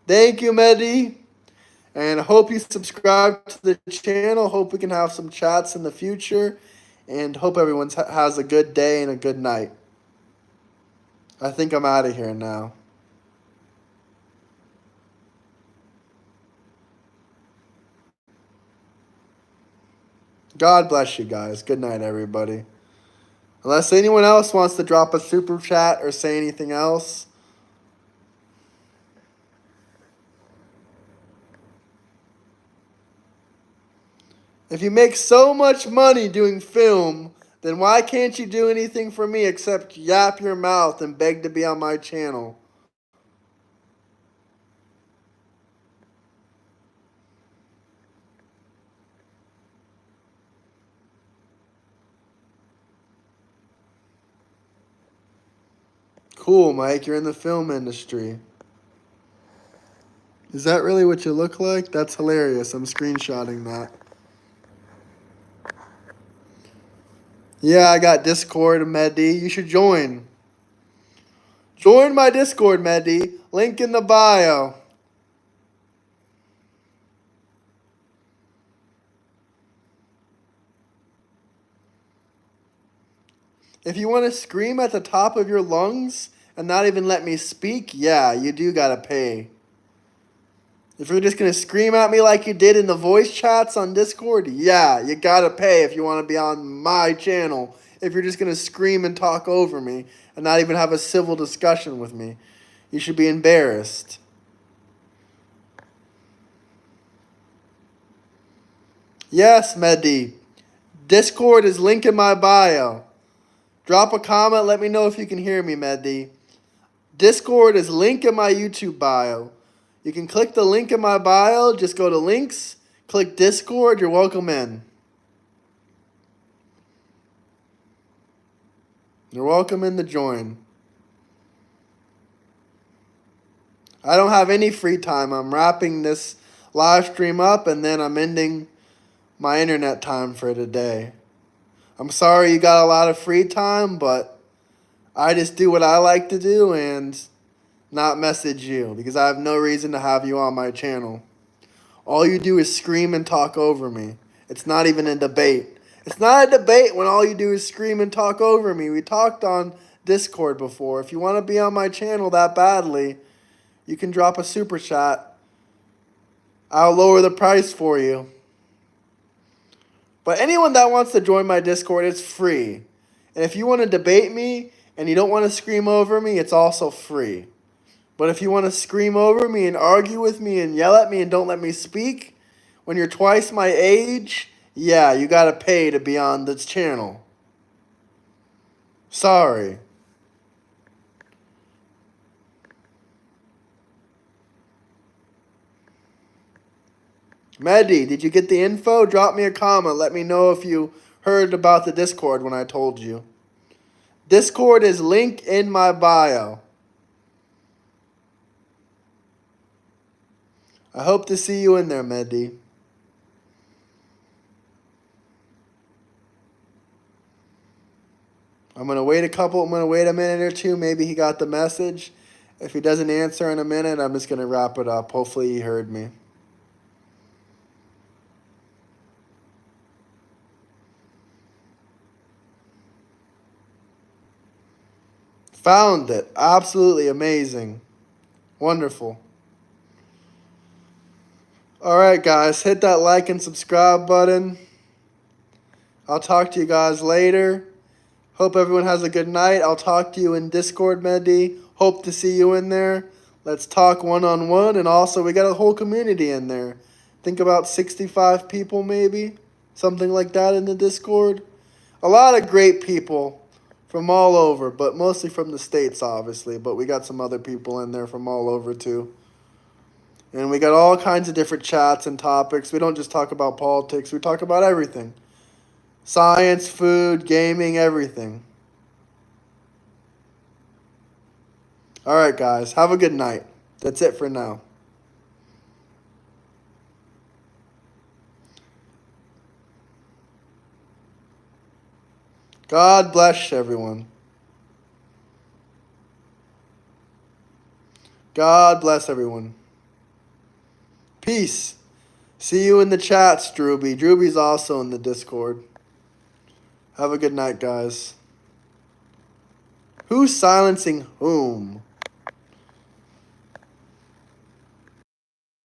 Thank you, Mehdi. And I hope you subscribe to the channel. Hope we can have some chats in the future. And hope everyone has a good day and a good night. I think I'm out of here now. God bless you guys. Good night, everybody. Unless anyone else wants to drop a super chat or say anything else. If you make so much money doing film, then why can't you do anything for me except yap your mouth and beg to be on my channel? Cool, Mike. You're in the film industry. Is that really what you look like? That's hilarious. I'm screenshotting that. Yeah, I got Discord, Mehdi. You should join. Join my Discord, Mehdi. Link in the bio. If you want to scream at the top of your lungs and not even let me speak, yeah, you do gotta pay. If you're just gonna scream at me like you did in the voice chats on Discord, yeah, you gotta pay if you want to be on my channel. If you're just gonna scream and talk over me and not even have a civil discussion with me, you should be embarrassed. Yes, Mehdi. Discord is link in my bio. Drop a comment. Let me know if you can hear me, Mehdi. Discord is link in my YouTube bio. You can click the link in my bio. Just go to links, click Discord. You're welcome in. You're welcome in to join. I don't have any free time. I'm wrapping this live stream up and then I'm ending my internet time for today. I'm sorry you got a lot of free time, but I just do what I like to do and not message you because I have no reason to have you on my channel. All you do is scream and talk over me. It's not even a debate. It's not a debate when all you do is scream and talk over me. We talked on Discord before. If you want to be on my channel that badly, you can drop a super chat. I'll lower the price for you. But anyone that wants to join my Discord, it's free. And if you want to debate me and you don't want to scream over me, it's also free. But if you want to scream over me and argue with me and yell at me and don't let me speak, when you're twice my age, yeah, you got to pay to be on this channel. Sorry. Mehdi, did you get the info? Drop me a comment. Let me know if you heard about the Discord when I told you. Discord is link in my bio. I hope to see you in there, Mehdi. I'm going to wait a minute or two. Maybe he got the message. If he doesn't answer in a minute, I'm just going to wrap it up. Hopefully he heard me. Found it. Absolutely amazing. Wonderful. Alright, guys. Hit that like and subscribe button. I'll talk to you guys later. Hope everyone has a good night. I'll talk to you in Discord, Mehdi. Hope to see you in there. Let's talk one-on-one. And also, we got a whole community in there. Think about 65 people, maybe. Something like that in the Discord. A lot of great people from all over, but mostly from the States, obviously. But we got some other people in there from all over, too. And we got all kinds of different chats and topics. We don't just talk about politics. We talk about everything. Science, food, gaming, everything. All right, guys. Have a good night. That's it for now. God bless everyone. God bless everyone. Peace. See you in the chats, Drewby. Drewby's also in the Discord. Have a good night, guys. Who's silencing whom?